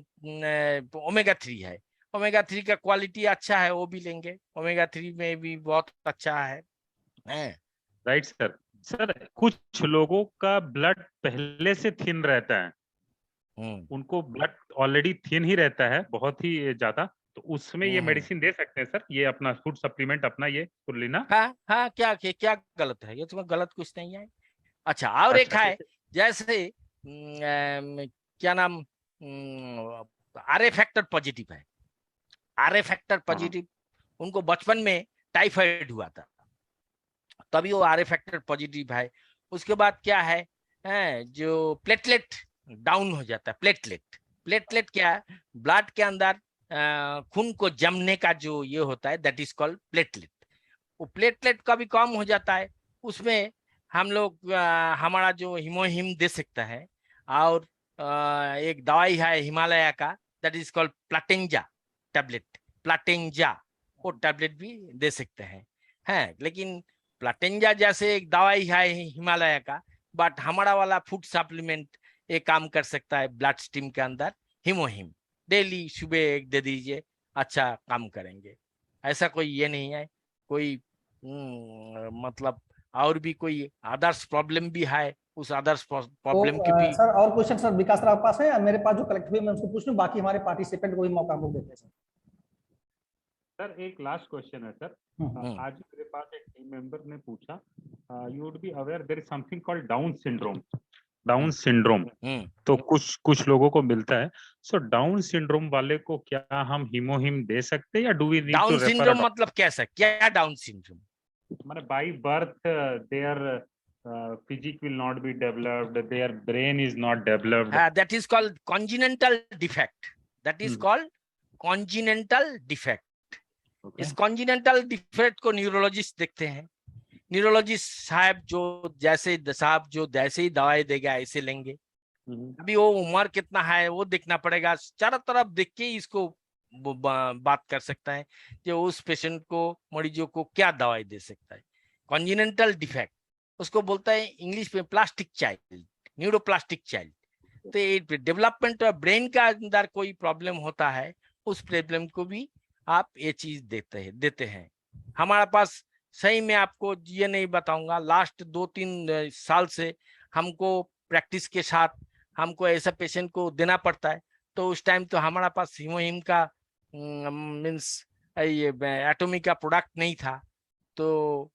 ओमेगा-3 है, ओमेगा-3 का क्वालिटी अच्छा है, वो भी लेंगे। ओमेगा-3 में भी बहुत अच्छा है। Right sir. सर कुछ लोगों का ब्लड पहले से थिन रहता है, उनको ब्लड ऑलरेडी थिन ही रहता है बहुत ही ज्यादा, तो उसमें ये मेडिसिन दे सकते हैं सर, ये अपना फूड सप्लीमेंट अपना ये लेना? हाँ, क्या गलत है? ये तुम्हें गलत कुछ नहीं है। अच्छा, और एक है, जैसे क्या नाम, RA फैक्टर पॉजिटिव है। RA फैक्टर पॉजिटिव, उनको बचपन में टाइफाइड हुआ था, तभी वो RA फैक्टर पॉजिटिव है। उसके बाद क्या है, जो प्लेटलेट डाउन हो जाता है। प्लेटलेट क्या है, ब्लड के अंदर खून को जमने का जो ये होता है, दैट इज कॉल्ड प्लेटलेट। वो प्लेटलेट का भी कम हो जाता है, उसमें हम लोग हमारा जो हिमोहिम दे सकता है। और एक दवाई है हिमालय का, दैट इज कॉल्ड प्लाटेंजा। टैबलेट प्लाटेंजा, वो टैबलेट भी दे सकते हैं। लेकिन प्लाटेंजा जैसे एक दवाई है हिमालय का, बट हमारा वाला फूड सप्लीमेंट ये काम कर सकता है ब्लड स्ट्रीम के अंदर। हिमोहिम डेली सुबह एक दे दीजिए, अच्छा काम करेंगे। ऐसा कोई ये नहीं है, कोई मतलब और भी कोई अदर्स प्रॉब्लम भी है, उस अदर्स प्रॉब्लम की भी। सर और क्वेश्चन सर विकास सर आपके पास है? मेरे पास जो कलेक्ट हुए मैं उसको पूछ लूं, बाकी हमारे पार्टिसिपेंट को भी मौका हम लोग देते हैं सर। सर एक लास्ट क्वेश्चन है सर। आज मेरे पास एक टीम मेंबर ने पूछा, you would be aware there is something called Down syndrome. तो कुछ लोगों को मिलता है। सो डाउन सिंड्रोम वाले को क्या हम हिमोहिम दे सकते हैं या do we need to down refer? Syndrome मतलब कैसा, क्या डाउन सिंड्रोम? माने by birth their physique will not be developed, their brain is not developed. That is called congenital defect. That is called congenital defect. Okay. इस congenital defect को न्यूरोलॉजिस्ट देखते हैं। न्यूरोलॉजिस्ट साहब जो जैसे ही दवाई देगा ऐसे लेंगे। अभी वो उम्र कितना है वो देखना पड़ेगा, चारों तरफ देख के इसको बात कर सकता है कि उस पेशेंट को, मरीजों को क्या दवाई दे सकता है। कॉन्जिनेंटल डिफेक्ट उसको बोलता है इंग्लिश में प्लास्टिक चाइल्ड, न्यूरोप्लास्टिक चाइल्ड। तो डेवलपमेंट ऑफ ब्रेन का अंदर कोई प्रॉब्लम होता है, उस प्रॉब्लम को भी आप ये चीज देते हैं। हमारे पास सही में आपको ये नहीं बताऊंगा, लास्ट 2-3 साल से हमको प्रैक्टिस के साथ हमको ऐसा पेशेंट को देना पड़ता है। तो उस टाइम तो हमारा पास हिमोहिम का मीन्स ये एटोमी का प्रोडक्ट नहीं था, तो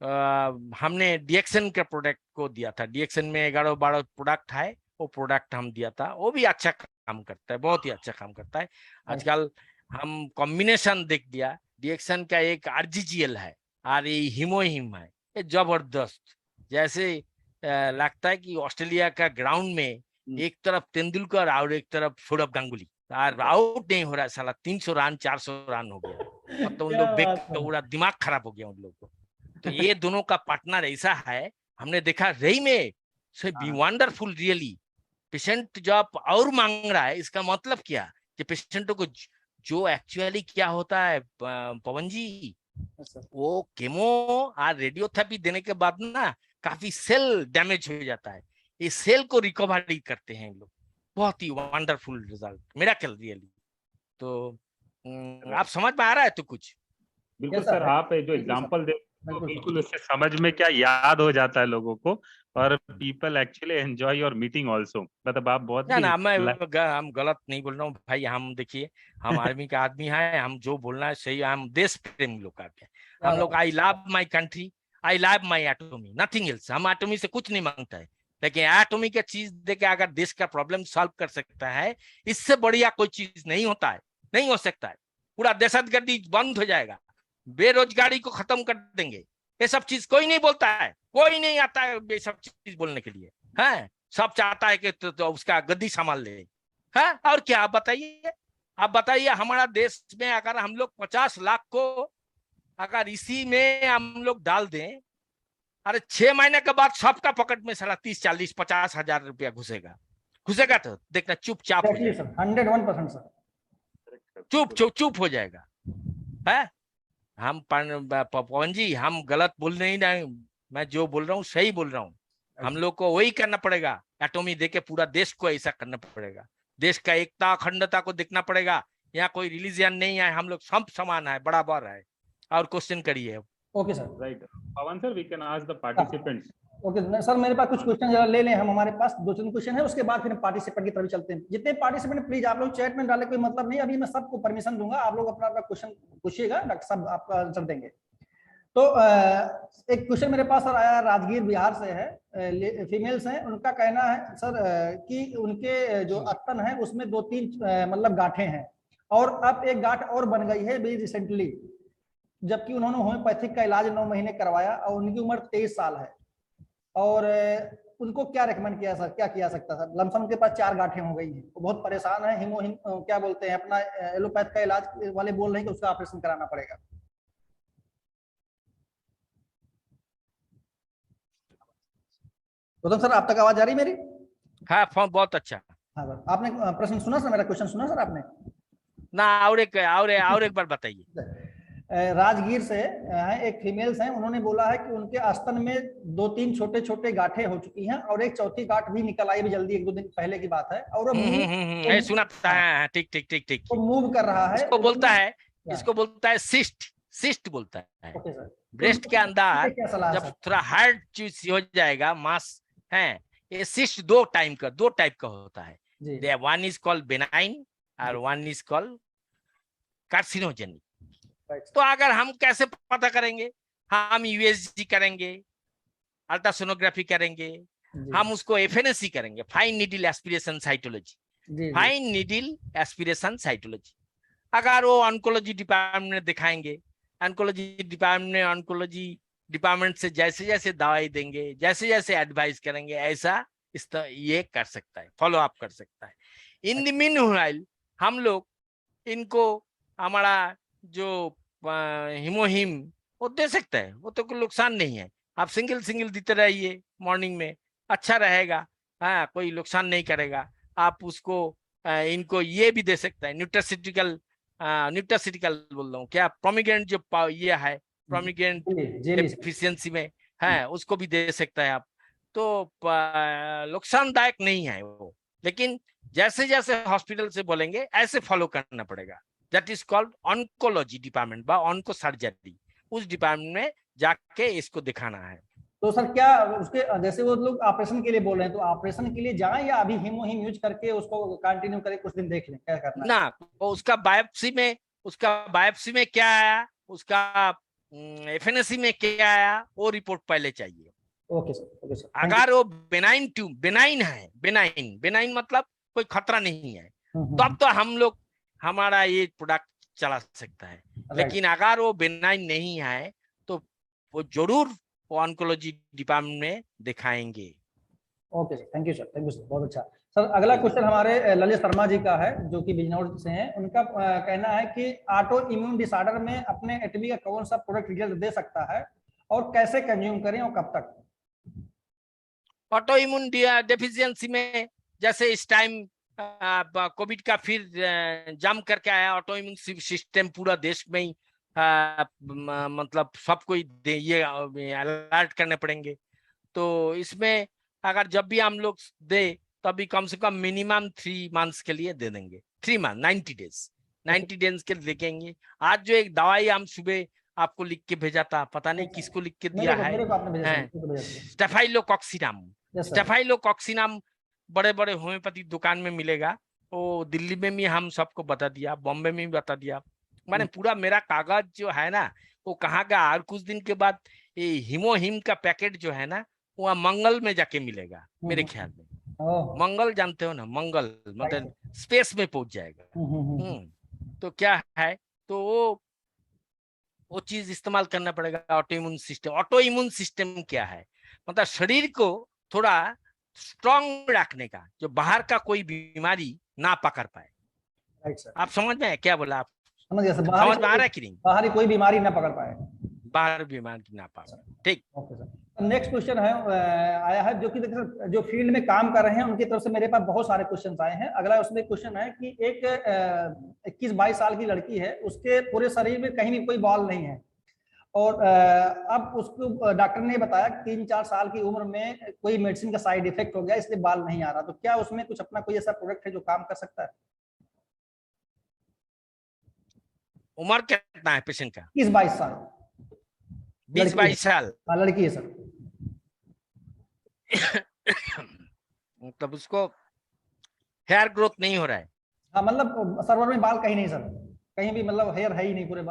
हमने डीएक्सन के प्रोडक्ट को दिया था। डीएक्सन में 11-12 प्रोडक्ट है, वो प्रोडक्ट हम दिया था, वो भी अच्छा काम करता है, बहुत ही अच्छा काम करता है। आजकल हम कॉम्बिनेशन देख लिया, डीएक्सन का एक आरजीजीएल है और ये हिमोहिम है, ये जबरदस्त। जैसे लगता है कि ऑस्ट्रेलिया का ग्राउंड में एक तरफ तेंदुलकर और एक तरफ सौरभ गांगुली, और आउट नहीं हो रहा है साला, 300 रन 400 रन हो गया। अब तो उन लोग तो पूरा दिमाग खराब हो गया उन लोगों को। तो ये दोनों का पार्टनर ऐसा है, हमने देखा रही में वंडरफुल रियली। पेशेंट जब और मांग रहा है, इसका मतलब क्या कि पेशेंटों को जो एक्चुअली क्या होता है पवन जी, वो केमो और रेडियोथेरेपी देने के बाद ना काफी सेल डैमेज हो जाता है, इस सेल को रिकवरी करते हैं लोग। बहुत ही वंडरफुल रिजल्ट, मिरेकल रियली। तो आप समझ में आ रहा है तो कुछ? बिल्कुल सर, आप जो एग्जांपल दे तो बिल्कुल उससे समझ में क्या याद हो जाता है लोगों को, और people actually enjoy your meeting also. मतलब आप बहुत ना हम गलत नहीं बोल रहा हूँ भाई। हम देखिए, हम आर्मी का आदमी है, हम जो बोलना है सही, हम देश प्रेमी लोग का क्या, हम लोग I love my country, I love my Atomy, nothing else. हम एटोमी से कुछ नहीं मांगता है, लेकिन एटोमी का चीज देके अगर देश का प्रॉब्लम सॉल्व कर सकता है, इससे बढ़िया कोई चीज नहीं होता है, नहीं हो सकता है। पूरा दहशतगर्दी बंद हो जाएगा, बेरोजगारी को खत्म कर देंगे। ये सब चीज कोई नहीं बोलता है, कोई नहीं आता है ये सब चीज बोलने के लिए, है सब चाहता है कि तो उसका गद्दी संभाल ले, है। और क्या आप बताइए हमारा देश में अगर हम लोग 50 लाख को अगर इसी में हम लोग डाल दें, अरे 6 महीने के बाद सबका पॉकेट में साला 30-40-50 हजार रुपया घुसेगा तो देखना चुपचाप हो जाएगा, 101% सर चुप हो जाएगा, है। हम पवन जी, हम गलत बोल नहीं रहे, मैं जो बोल रहा हूँ सही बोल रहा हूँ। हम लोग को वही करना पड़ेगा, एटोमी देके पूरा देश को ऐसा करना पड़ेगा, देश का एकता अखंडता को देखना पड़ेगा। यहाँ कोई रिलीजियन नहीं है, हम लोग सब समान है, बराबर है। और क्वेश्चन करिए। Okay sir, right Pawan sir, we can ask the participants. Okay sir, मेरे पास कुछ क्वेश्चन जरा ले लें हम, हमारे पास 2-3 क्वेश्चन है, उसके बाद फिर पार्टिसिपेंट की तरफ चलते हैं। जितने पार्टिसिपेंट प्लीज आप लोग चैट में डाले, कोई मतलब नहीं, अभी मैं सबको परमिशन दूंगा, आप लोग अपना अपना क्वेश्चन पूछिएगा, डॉक्टर साहब आपका आंसर देंगे। तो एक क्वेश्चन मेरे पास सर आया, राजगीर बिहार से है, फीमेल्स हैं, उनका कहना है सर कि उनके जो अस्तन है उसमें 2-3 मतलब गांठें हैं, और अब एक गांठ और बन गई है वेरी रिसेंटली, जबकि उन्होंने होम्योपैथिक का इलाज 9 महीने करवाया और उनकी उम्र 23 साल है। और उनको क्या रेकमेंड किया सर, क्या किया सकता सर? लमसम के पास 4 गांठें हो गई हैं, वो बहुत परेशान है। हिमोहिम क्या बोलते हैं अपना, एलोपैथ का इलाज वाले बोल रहे हैं कि उसका ऑपरेशन कराना पड़ेगा। गौतम सर, आप तक आवाज आ रही मेरी? हाँ बहुत अच्छा। हाँ सर, आपने प्रश्न सुना सर, मेरा क्वेश्चन सुना सर आपने? ना और एक बार बताइए। राजगीर से हैं, एक फीमेल्स हैं, उन्होंने बोला है कि उनके स्तन में 2-3 छोटे छोटे गांठें हो चुकी हैं और एक चौथी गांठ भी निकल आई भी जल्दी, 1-2 दिन पहले की बात है, और वो ये सुना था। हाँ, ठीक ठीक ठीक ठीक। वो मूव कर रहा है। इसको बोलता है सिस्ट बोलता है। ओके सर, ब्रेस्ट के अंदर क्या सलाह है जब सर? थोड़ा हार्ड चीज हो जाएगा मास है, ये सिस्ट दो टाइप का होता है। जी वन इज कॉल्ड बेनाइन और one is called carcinogenic. Right तो अगर हम कैसे पता करेंगे, हम यूएसजी करेंगे, अल्ट्रासोनोग्राफी करेंगे, जी हम उसको एफएनएससी करेंगे, फाइन नीडल एस्पिरेशन साइटोलॉजी। जी फाइन नीडल एस्पिरेशन साइटोलॉजी अगर वो ऑन्कोलॉजी डिपार्टमेंट में दिखाएंगे, ऑन्कोलॉजी डिपार्टमेंट से जैसे जैसे दवाई देंगे, जैसे जैसे एडवाइस करेंगे, ऐसा ये कर सकता है, फॉलो अप कर सकता है। इन द मीन व्हाइल हम लोग इनको हमारा जो हिमोहिम वो दे सकते हैं, वो तो कोई नुकसान नहीं है। आप सिंगल देते रहिए मॉर्निंग में, अच्छा रहेगा। हाँ, कोई नुकसान नहीं करेगा। आप उसको इनको ये भी दे सकते हैं, न्यूट्रासिटिकल बोल रहा हूँ क्या, प्रोमिग्रेंट जो ये है, प्रोमिग्रेंट डेफिशिएंसी में है, उसको भी दे सकता है आप। तो नुकसानदायक नहीं है वो, लेकिन जैसे जैसे हॉस्पिटल से बोलेंगे ऐसे फॉलो करना पड़ेगा। That is called oncology department बा ऑन्को सर्जरी, उस डिपार्टमेंट में जाके इसको दिखाना है। तो सर क्या उसके जैसे वो लोग ऑपरेशन के लिए बोल रहे हैं, तो ऑपरेशन के लिए जाएं या अभी हीमोहिम यूज करके उसको कंटिन्यू करें, कुछ दिन देख लें क्या करना है? ना, उसका बायोप्सी में क्या आया, उसका एफएनएससी में क्या आया, वो रिपोर्ट पहले चाहिए। Okay sir. अगर वो बेनाइन है, बेनाइन मतलब कोई खतरा नहीं है, तब तो हम लोग हमारा ये प्रोडक्ट चला सकता है। लेकिन अगर वो बेनाइन नहीं है तो वो जरूर वो ऑन्कोलॉजी डिपार्टमेंट में दिखाएंगे। Okay sir, thank you sir, बहुत अच्छा। सर अगला क्वेश्चन हमारे ललित शर्मा जी का है, जो कि बिजनौर से हैं। उनका कहना है कि ऑटो इम्यून डिसऑर्डर में अपने एटमी का कौन सा प्रोडक्ट रिजल्ट दे सकता है और कैसे कंज्यूम करें और कब तक? ऑटो इम्यून डेफिशिएंसी में जैसे इस टाइम कोविड का फिर जम करके आया, ऑटो इम्यून सिस्टम पूरा देश में ही मतलब सबको ये अलर्ट करने पड़ेंगे। तो इसमें अगर जब भी हम लोग दे तभी कम से कम मिनिमम 3 मंथ्स के लिए दे देंगे। 3 मंथ 90 डेज के देखेंगे। आज जो एक दवाई हम सुबह आपको लिख के भेजा था, पता नहीं किसको लिख के दिया है, स्टेफाइलोकॉक्सिनाम बड़े बड़े होम्योपैथी दुकान में मिलेगा। वो दिल्ली में भी हम सबको बता दिया, बॉम्बे में भी बता दिया। मैंने पूरा मेरा कागज जो है ना वो कहाँ का, और कुछ दिन के बाद ये हिमोहिम का पैकेट जो है ना वो मंगल में जाके मिलेगा मेरे ख्याल में। मंगल जानते हो ना, मंगल मतलब स्पेस में पहुंच जाएगा। तो क्या है, तो वो चीज इस्तेमाल करना पड़ेगा। ऑटो इम्यून सिस्टम क्या है, मतलब शरीर को थोड़ा स्ट्रॉन्ग रखने का, जो बाहर का कोई बीमारी ना पकड़ पाए। राइट सर, आप समझ में क्या बोला? आप समझ गए सर, समझ में आ रहा है कि नहीं? बाहरी कोई बीमारी ना पकड़ पाए, बाहर बीमारी ना पकड़। ठीक, ओके सर। नेक्स्ट क्वेश्चन है आया है, जो कि जो फील्ड में काम कर रहे हैं उनकी तरफ से मेरे पास बहुत सारे क्वेश्चन आए हैं। अगला उसमें क्वेश्चन है कि एक 21-22 साल की लड़की है, उसके पूरे शरीर में कहीं भी कोई बॉल नहीं है, और अब उसको डॉक्टर ने बताया 3-4 साल की उम्र में कोई मेडिसिन का साइड इफेक्ट हो गया, इसलिए बाल नहीं आ रहा। तो क्या उसमें कुछ अपना कोई ऐसा प्रोडक्ट है जो काम कर सकता है? उम्र कितना है पेशेंट का? 21-22 साल। 20-22 साल लड़की है सर। मतलब उसको हेयर ग्रोथ नहीं हो रहा है? हाँ, मतलब सर्वर में बाल कहीं नहीं सर, कहीं भी मतलब हेयर है ही नहीं पूरे,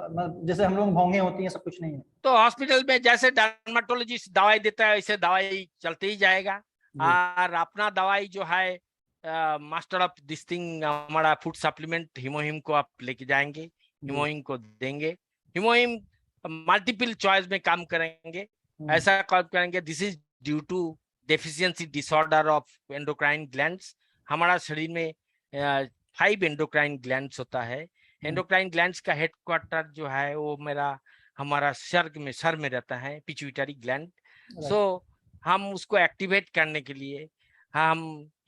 जैसे हम लोग भौंगे होती हैं, सब कुछ नहीं है। तो हॉस्पिटल में जैसे डर्माटोलॉजिस्ट दवाई देता है वैसे दवाई चलते ही जाएगा। और अपना दवाई जो है मास्टर ऑफ दिस थिंग हमारा फूड सप्लीमेंट हिमोहिम को आप लेके जाएंगे, हिमोहिम को देंगे। हिमोहिम मल्टीपल चॉइस में काम करेंगे, ऐसा काम करेंगे। This is due to deficiency disorder of endocrine glands. हमारा शरीर में 5 एंडोक्राइन ग्लैंड्स होता है। एंडोक्राइन ग्लैंड्स का हेडक्वार्टर जो है वो हमारा सर में रहता है, पिट्यूटरी ग्लैंड। सो हम उसको एक्टिवेट करने के लिए हम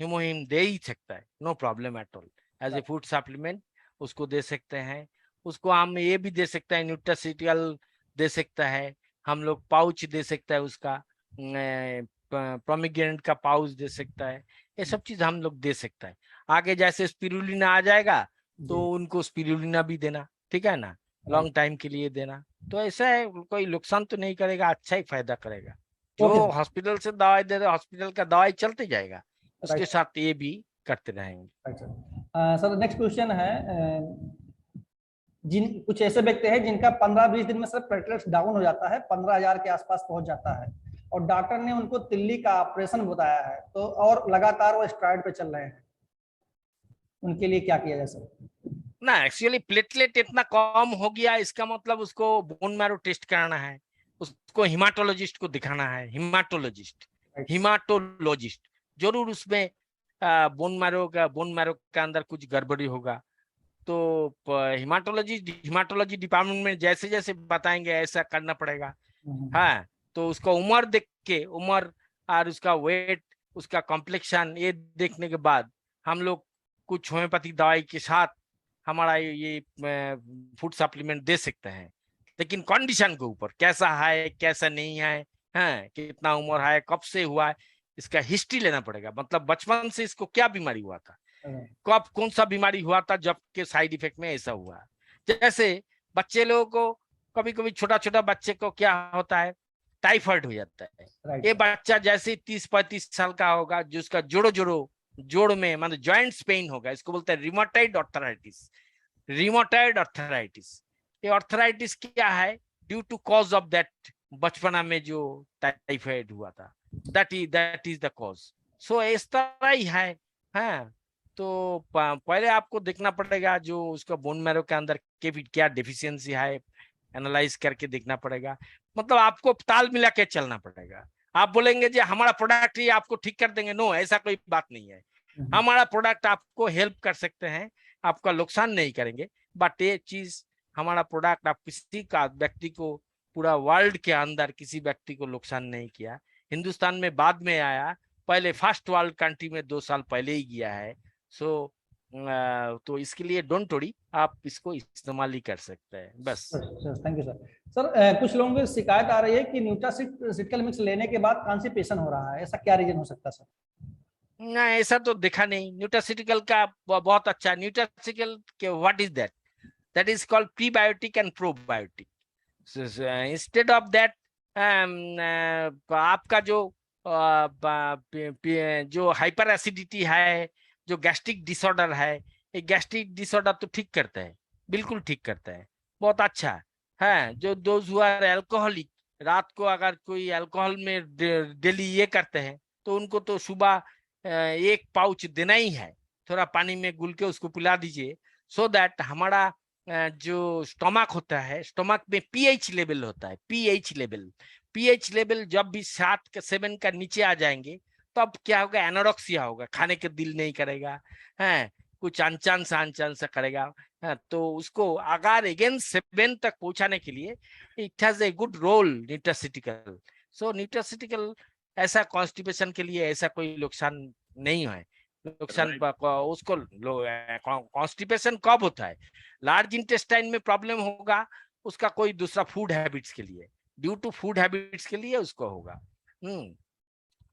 हिमोहिम दे ही सकता है, no problem at all, as a food supplement. उसको दे सकते हैं। उसको हम ये भी दे सकते हैं, न्यूट्रास्यूटिकल दे सकता है, हम लोग पाउच दे सकता है उसका, प्रोमिग्रेनेट का पाउच दे सकता है। ये सब चीज हम लोग दे सकता है। आगे जैसे स्पिरुलिना आ जाएगा तो जी उनको स्पिरुलिना भी देना, ठीक है ना, लॉन्ग टाइम के लिए देना। तो ऐसा है, कोई नुकसान तो नहीं करेगा, अच्छा ही फायदा करेगा। जो ओके हॉस्पिटल से दवाई दे रहे, हॉस्पिटल का दवाई चलते जाएगा, उसके राइट साथ ये भी करते रहेंगे। Right sir. Sir next question है, जिन कुछ ऐसे व्यक्ति हैं जिनका 15-20 दिन में सर प्लेटलेट्स डाउन हो जाता है, 15,000 के आसपास पहुंच जाता है, और डॉक्टर ने उनको तिल्ली का ऑपरेशन बताया है, तो और लगातार वो स्टेरॉइड पे चल रहे हैं, उनके लिए क्या किया जाए सर? ना एक्चुअली प्लेटलेट इतना कम हो गया, इसका मतलब उसको बोन मैरो टेस्ट कराना है, उसको हिमाटोलॉजिस्ट को दिखाना है। हिमाटोलॉजिस्ट जरूर उसमें बोन मैरो का अंदर कुछ गड़बड़ी होगा। तो हिमाटोलॉजी डिपार्टमेंट में जैसे जैसे बताएंगे ऐसा करना पड़ेगा। हाँ, तो उसका उम्र देख के, उम्र और उसका वेट, उसका कॉम्प्लेक्शन, ये देखने के बाद हम लोग कुछ होम्योपैथिक दवाई के साथ हमारा ये फूड सप्लीमेंट दे सकते हैं। लेकिन कंडीशन के ऊपर, कैसा है कैसा नहीं है, हाँ, कितना उम्र है, कब से हुआ है, इसका हिस्ट्री लेना पड़ेगा। मतलब बचपन से इसको क्या बीमारी हुआ था, कब कौन सा बीमारी हुआ था, जब के साइड इफेक्ट में ऐसा हुआ। जैसे बच्चे लोगों को कभी कभी, छोटा छोटा बच्चे को क्या होता है, टाइफाइड हो जाता है। राइट ये बच्चा जैसे 30-35 साल का होगा, जिसका जोड़ में मतलब जॉइंट्स पेन होगा, इसको बोलते हैं रिमोटाइड अर्थराइटिस। ये अर्थराइटिस क्या है, due to cause of that, बचपना में जो टाइफाइड हुआ था, that is the cause. So इस तरह ही है। हाँ, तो पहले आपको देखना पड़ेगा जो उसका बोन मैरो के अंदर क्या डेफिशिएंसी है, एनालाइज करके देखना पड़ेगा। मतलब आपको ताल मिला के चलना पड़ेगा। आप बोलेंगे जी हमारा प्रोडक्ट ही आपको ठीक कर देंगे, नो, ऐसा कोई बात नहीं है। हमारा प्रोडक्ट आपको हेल्प कर सकते हैं, आपका नुकसान नहीं करेंगे। बट ये चीज, हमारा प्रोडक्ट आप किसी का व्यक्ति को, पूरा वर्ल्ड के अंदर किसी व्यक्ति को नुकसान नहीं किया। हिंदुस्तान में बाद में आया, पहले फर्स्ट वर्ल्ड कंट्री में 2 साल पहले ही गया है। सो तो इसके लिए डोंट वरी, आप इसको इस्तेमाल ही कर सकते हैं बस। Thank you sir. सर कुछ लोगों की शिकायत आ रही है कि न्यूट्रासिटिकल मिक्स लेने के बाद कॉन्स्टिपेशन हो रहा है, ऐसा क्या रीजन हो सकता है सर? ना, ऐसा तो देखा नहीं। न्यूट्रासिटिकल का बहुत अच्छा, न्यूट्रासिटिकल के what is that, that is called prebiotic and probiotic. Instead of that, आपका जो हाइपर एसिडिटी है, जो गैस्ट्रिक डिसऑर्डर है, ये गैस्ट्रिक डिसऑर्डर तो ठीक करता है, बिल्कुल ठीक करता है, बहुत अच्छा है। जो दोज हु आर एल्कोहलिक, रात को अगर कोई अल्कोहल में डेली ये करते हैं, तो उनको तो सुबह 1 पाउच देना ही है, थोड़ा पानी में घुल के उसको पिला दीजिए। सो दैट हमारा जो स्टोमक होता है, स्टोमक में पीएच लेवल होता है, पीएच लेवल जब भी 7 का नीचे आ जाएंगे, तब क्या होगा, एनोरेक्सिया होगा, खाने के दिल नहीं करेगा, है कुछ अनचान सा करेगा। है, तो उसको अगर अगेन 7 तक पहुंचाने के लिए it has a good role nutraceutical. So nutraceutical ऐसा कॉन्स्टिपेशन के लिए ऐसा कोई नुकसान नहीं है। नुकसान उसको, कॉन्स्टिपेशन कब होता है, लार्ज इंटेस्टाइन में प्रॉब्लम होगा, उसका कोई दूसरा फूड हैबिट्स के लिए, ड्यू टू फूड हैबिट्स के लिए उसको होगा।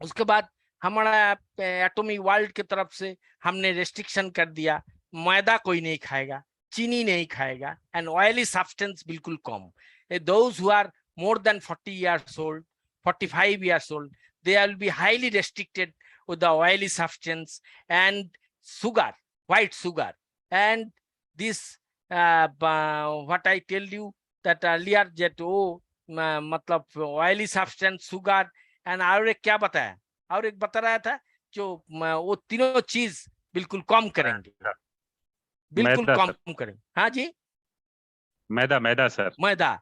उसके बाद हमारा एटॉमिक वर्ल्ड की तरफ से हमने रेस्ट्रिक्शन कर दिया, मैदा कोई नहीं खाएगा, चीनी नहीं खाएगा, एंड ऑयली सब्सटेंस बिल्कुल कम। Those who are more than 40 years old, 45 years old, they will be highly restricted with the oily substance and sugar, white sugar, and this what I tell you that earlier, that मतलब oily substance, sugar, and और एक क्या बताया, और एक बता रहा था जो वो तीनों चीज बिल्कुल कम करेंगे, बिल्कुल कम करेंगे। हाँ जी, मैदा सर, मैदा,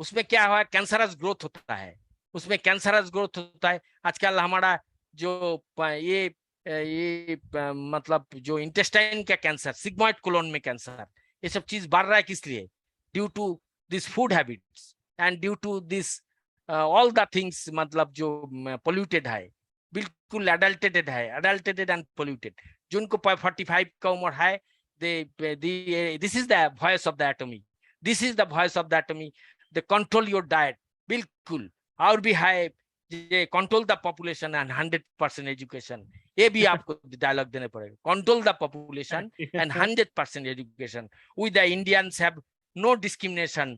उसमें क्या हुआ, कैंसरस ग्रोथ होता है, उसमें कैंसरस ग्रोथ होता है। आजकल हमारा जो ये मतलब जो इंटेस्टाइन का कैंसर, सिग्मॉइड कोलोन में कैंसर, ये सब चीज बढ़ रहा है, किस लिए, due to this food habits and due to this all the things, मतलब जो पोल्यूटेड है, बिल्कुल अडल्टेटेड एंड पोल्यूटेड। जिनको 45 का उम्र है, this is the voice of the atomy. This is the voice of the atomy. They control your diet. बिल्कुल. और भी है, ये control the population and 100% education. ये भी आपको डायलॉग देने पड़ेगा. Control the population and 100% education. We the Indians have no discrimination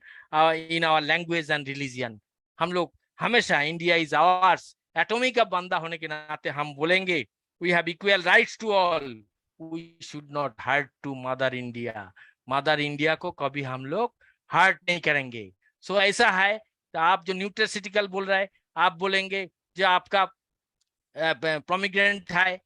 in our language and religion. हम लोग हमेशा India is ours. Atomic का बंदा होने के नाते हम बोलेंगे we have equal rights to all. We should not hurt to Mother India. Mother India को कभी हम लोग हर्ट नहीं करेंगे. सो ऐसा है. तो आप जो न्यूट्रासिटिकल बोल रहे हैं, आप बोलेंगे जो आपका प्रोमिग्रेंट है,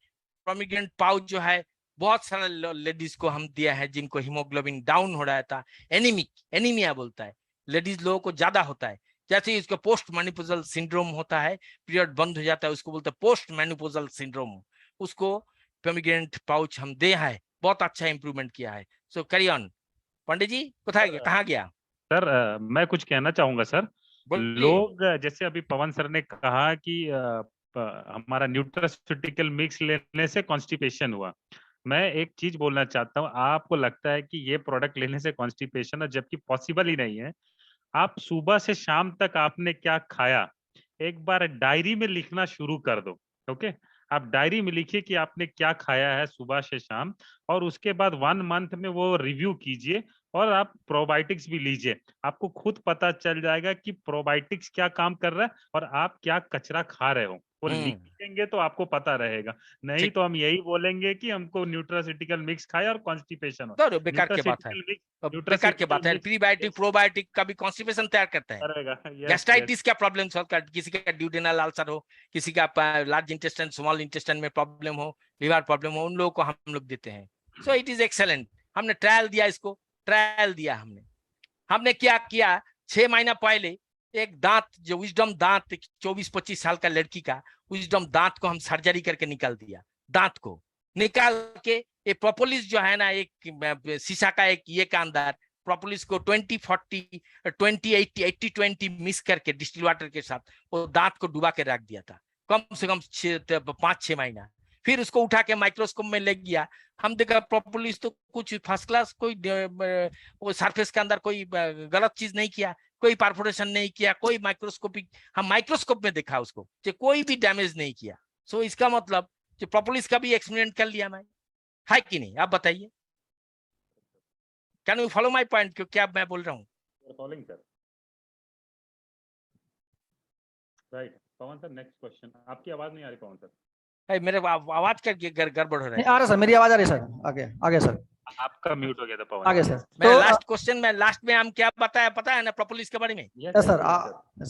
प्रोमिग्रेंट पाउच जो है, बहुत सारे लेडीज को हम दिया है जिनको हीमोग्लोबिन डाउन हो रहा था, एनीमिया बोलता है, लेडीज लोगों को ज्यादा होता है. जैसे इसको पोस्ट मेनोपॉजल सिंड्रोम होता है, पीरियड बंद हो जाता है, उसको बोलते हैं पोस्ट मेनोपॉजल सिंड्रोम. उसको प्रोमिग्रेंट पाउच हम दे है, बहुत अच्छा इंप्रूवमेंट किया है. सो कैरी ऑन. पंडित जी कहाँ गया सर? मैं कुछ कहना चाहूंगा सर. लोग जैसे अभी पवन सर ने कहा कि हमारा न्यूट्रास्यूटिकल मिक्स लेने से कॉन्स्टिपेशन हुआ. मैं एक चीज बोलना चाहता हूँ, आपको लगता है कि ये प्रोडक्ट लेने से कॉन्स्टिपेशन है, जबकि पॉसिबल ही नहीं है. आप सुबह से शाम तक आपने क्या खाया, एक बार डायरी में लिखना शुरू कर दो. ओके, आप डायरी में लिखिए कि आपने क्या खाया है सुबह से शाम, और उसके बाद 1 मंथ में वो रिव्यू कीजिए, और आप प्रोबायोटिक्स भी लीजिए. आपको खुद पता चल जाएगा कि प्रोबायोटिक्स क्या काम कर रहा है और आप क्या कचरा खा रहे हो. वो लिखेंगे तो आपको पता रहेगा. नहीं तो हम यही बोलेंगे कि हमको न्यूट्रास्यूटिकल मिक्स खाए और कॉन्स्टिपेशन हो. तो बेकार की बात है, बेकार की बात है. प्रीबायोटिक प्रोबायोटिक का भी कॉन्स्टिपेशन तैयार करता है. गैस्ट्राइटिस का प्रॉब्लम सॉल्व कर, किसी का ड्यूडेनल अल्सर हो, किसी का लार्ज इंटेस्टाइन स्मॉल इंटेस्टाइन में प्रॉब्लम हो, लिवर प्रॉब्लम हो, उन लोगों को हम लोग देते हैं. So it is excellent. हमने ट्रायल दिया, इसको ट्रायल दिया हमने क्या किया, 6 महीना पहले एक दांत, जो विजडम दांत 24-25 साल का लड़की का विजडम दांत को हम सर्जरी करके निकाल दिया. दांत को निकाल के ये प्रोपोलिस जो है ना, एक शीशा का एक ये का अंदर प्रोपोलिस को 20-40 20-80 80-20 मिक्स करके डिस्टिल वाटर के साथ वो दांत को डुबा के रख दिया था, कम से कम 5-6 महीना. फिर उसको उठा के माइक्रोस्कोप में ले गया. हम देखा प्रोपोलिस तो कुछ फर्स्ट क्लास, कोई वो सरफेस के अंदर कोई गलत चीज नहीं किया, कोई परफोरेशन नहीं किया, कोई माइक्रोस्कोपिक, हम माइक्रोस्कोप में देखा उसको, कोई भी डैमेज नहीं किया. सो इसका मतलब जो प्रोपोलिस का भी एक्सपेरिमेंट कर लिया मैं, है कि नहीं? आप बताइए. Can you follow my point? क्यों क्या मैं बोल रहा हूँ? Following sir. Right Pawan sir, next question. आपकी आवाज नहीं आ रही पवन सर. मेरे आवाज का गड़बड़ हो रहा है. आ रहा सर, मेरी आवाज आ रही सर. आगे सर. आपका म्यूट हो गया था पवन. आगे सर. मैं लास्ट क्वेश्चन में लास्ट में हम क्या बताया पता है ना, प्रोपोलिस के बारे में? Yes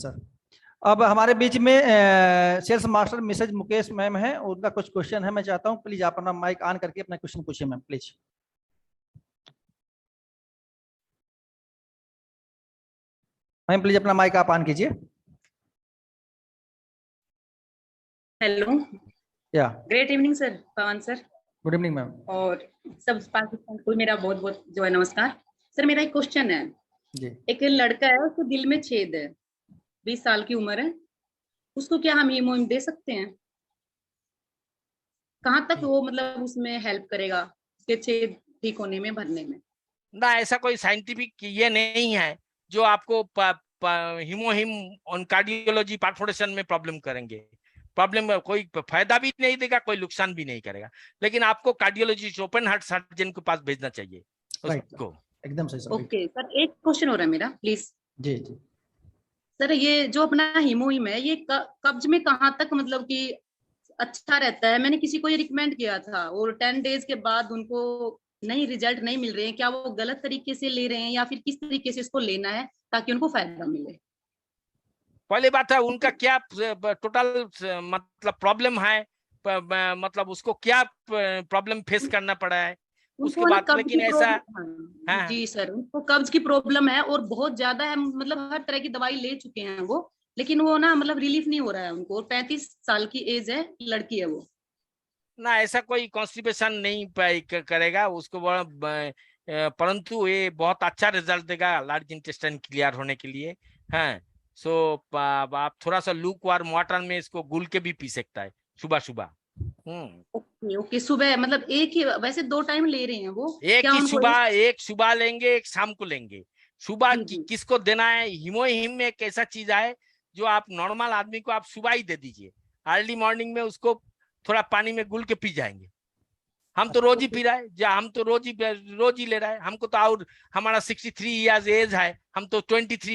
sir. अब हमारे बीच में sales master Mrs Mukesh ma'am है, उनका कुछ क्वेश्चन है. मैं चाहता हूँ प्लीज आप अपना माइक ऑन करके अपना क्वेश्चन पूछिए मैम, प्लीज. मैम प्लीज अपना माइक आप ऑन कीजिए. हेलो. या ग्रेट इवनिंग सर, पवन सर. Good evening ma'am. और सब पाकिस्तान को मेरा बहुत बहुत जो है नमस्कार. सर मेरा एक क्वेश्चन है जी. एक लड़का है, उसको दिल में छेद है, 20 साल की उम्र है, उसको क्या हम हीमोहिम दे सकते हैं? कहाँ तक वो मतलब उसमें हेल्प करेगा उसके छेद ठीक होने में, भरने में? ना, ऐसा कोई साइंटिफिक ये नहीं है जो आपको हीमोहिम ऑन कार्डियोलॉजी परफोरेशन में प्रॉब्लम करेंगे. प्रॉब्लम कोई फायदा भी नहीं देगा, कोई नुकसान भी नहीं करेगा, लेकिन आपको कार्डियोलॉजिस्ट, ओपन हार्ट सर्जन के पास भेजना चाहिए उसको. एकदम सही सर. ओके सर, एक क्वेश्चन हो रहा है मेरा, प्लीज. जी जी सर, ये जो अपना हीमोहिम है, ये कब्ज में कहाँ तक मतलब कि अच्छा रहता है? मैंने किसी को ये रिकमेंड किया था और 10 डेज के बाद उनको नहीं रिजल्ट नहीं मिल रहे हैं. क्या वो गलत तरीके से ले रहे हैं या फिर किस तरीके से इसको लेना है ताकि उनको फायदा मिले? पहले बात है उनका क्या टोटल मतलब प्रॉब्लम है, मतलब उसको क्या प्रॉब्लम फेस करना पड़ा है उसके बाद. लेकिन ऐसा जी सर, उनको कब्ज की प्रॉब्लम है और बहुत ज्यादा है, मतलब हर तरह की दवाई ले चुके हैं वो, लेकिन वो ना मतलब रिलीफ नहीं हो रहा है उनको. और 35 साल की एज है, लड़की है वो. ना, ऐसा कोई कॉन्स्टिपेशन नहीं करेगा उसको, परंतु ये बहुत अच्छा रिजल्ट देगा लार्ज इंटेस्टाइन क्लियर होने के लिए. हाँ, सो आप थोड़ा सा लूक वार्म वाटर में इसको गुल के भी पी सकता है सुबह सुबह. ओके ओके, सुबह मतलब एक ही, वैसे 2 टाइम ले रहे हैं वो? एक क्या ही उनको सुबह, एक सुबह लेंगे, एक शाम को लेंगे। सुबह जी जी किसको देना है, हिमोहिम में एक ऐसा चीज है जो आप नॉर्मल आदमी को आप सुबह ही दे दीजिए, अर्ली मॉर्निंग में उसको थोड़ा पानी में घुल के पी जाएंगे। हम तो रोज ही पी रहा है, हम तो रोज ही ले रहा है, हमको तो और हमारा 63 इयर्स एज है, हम तो 23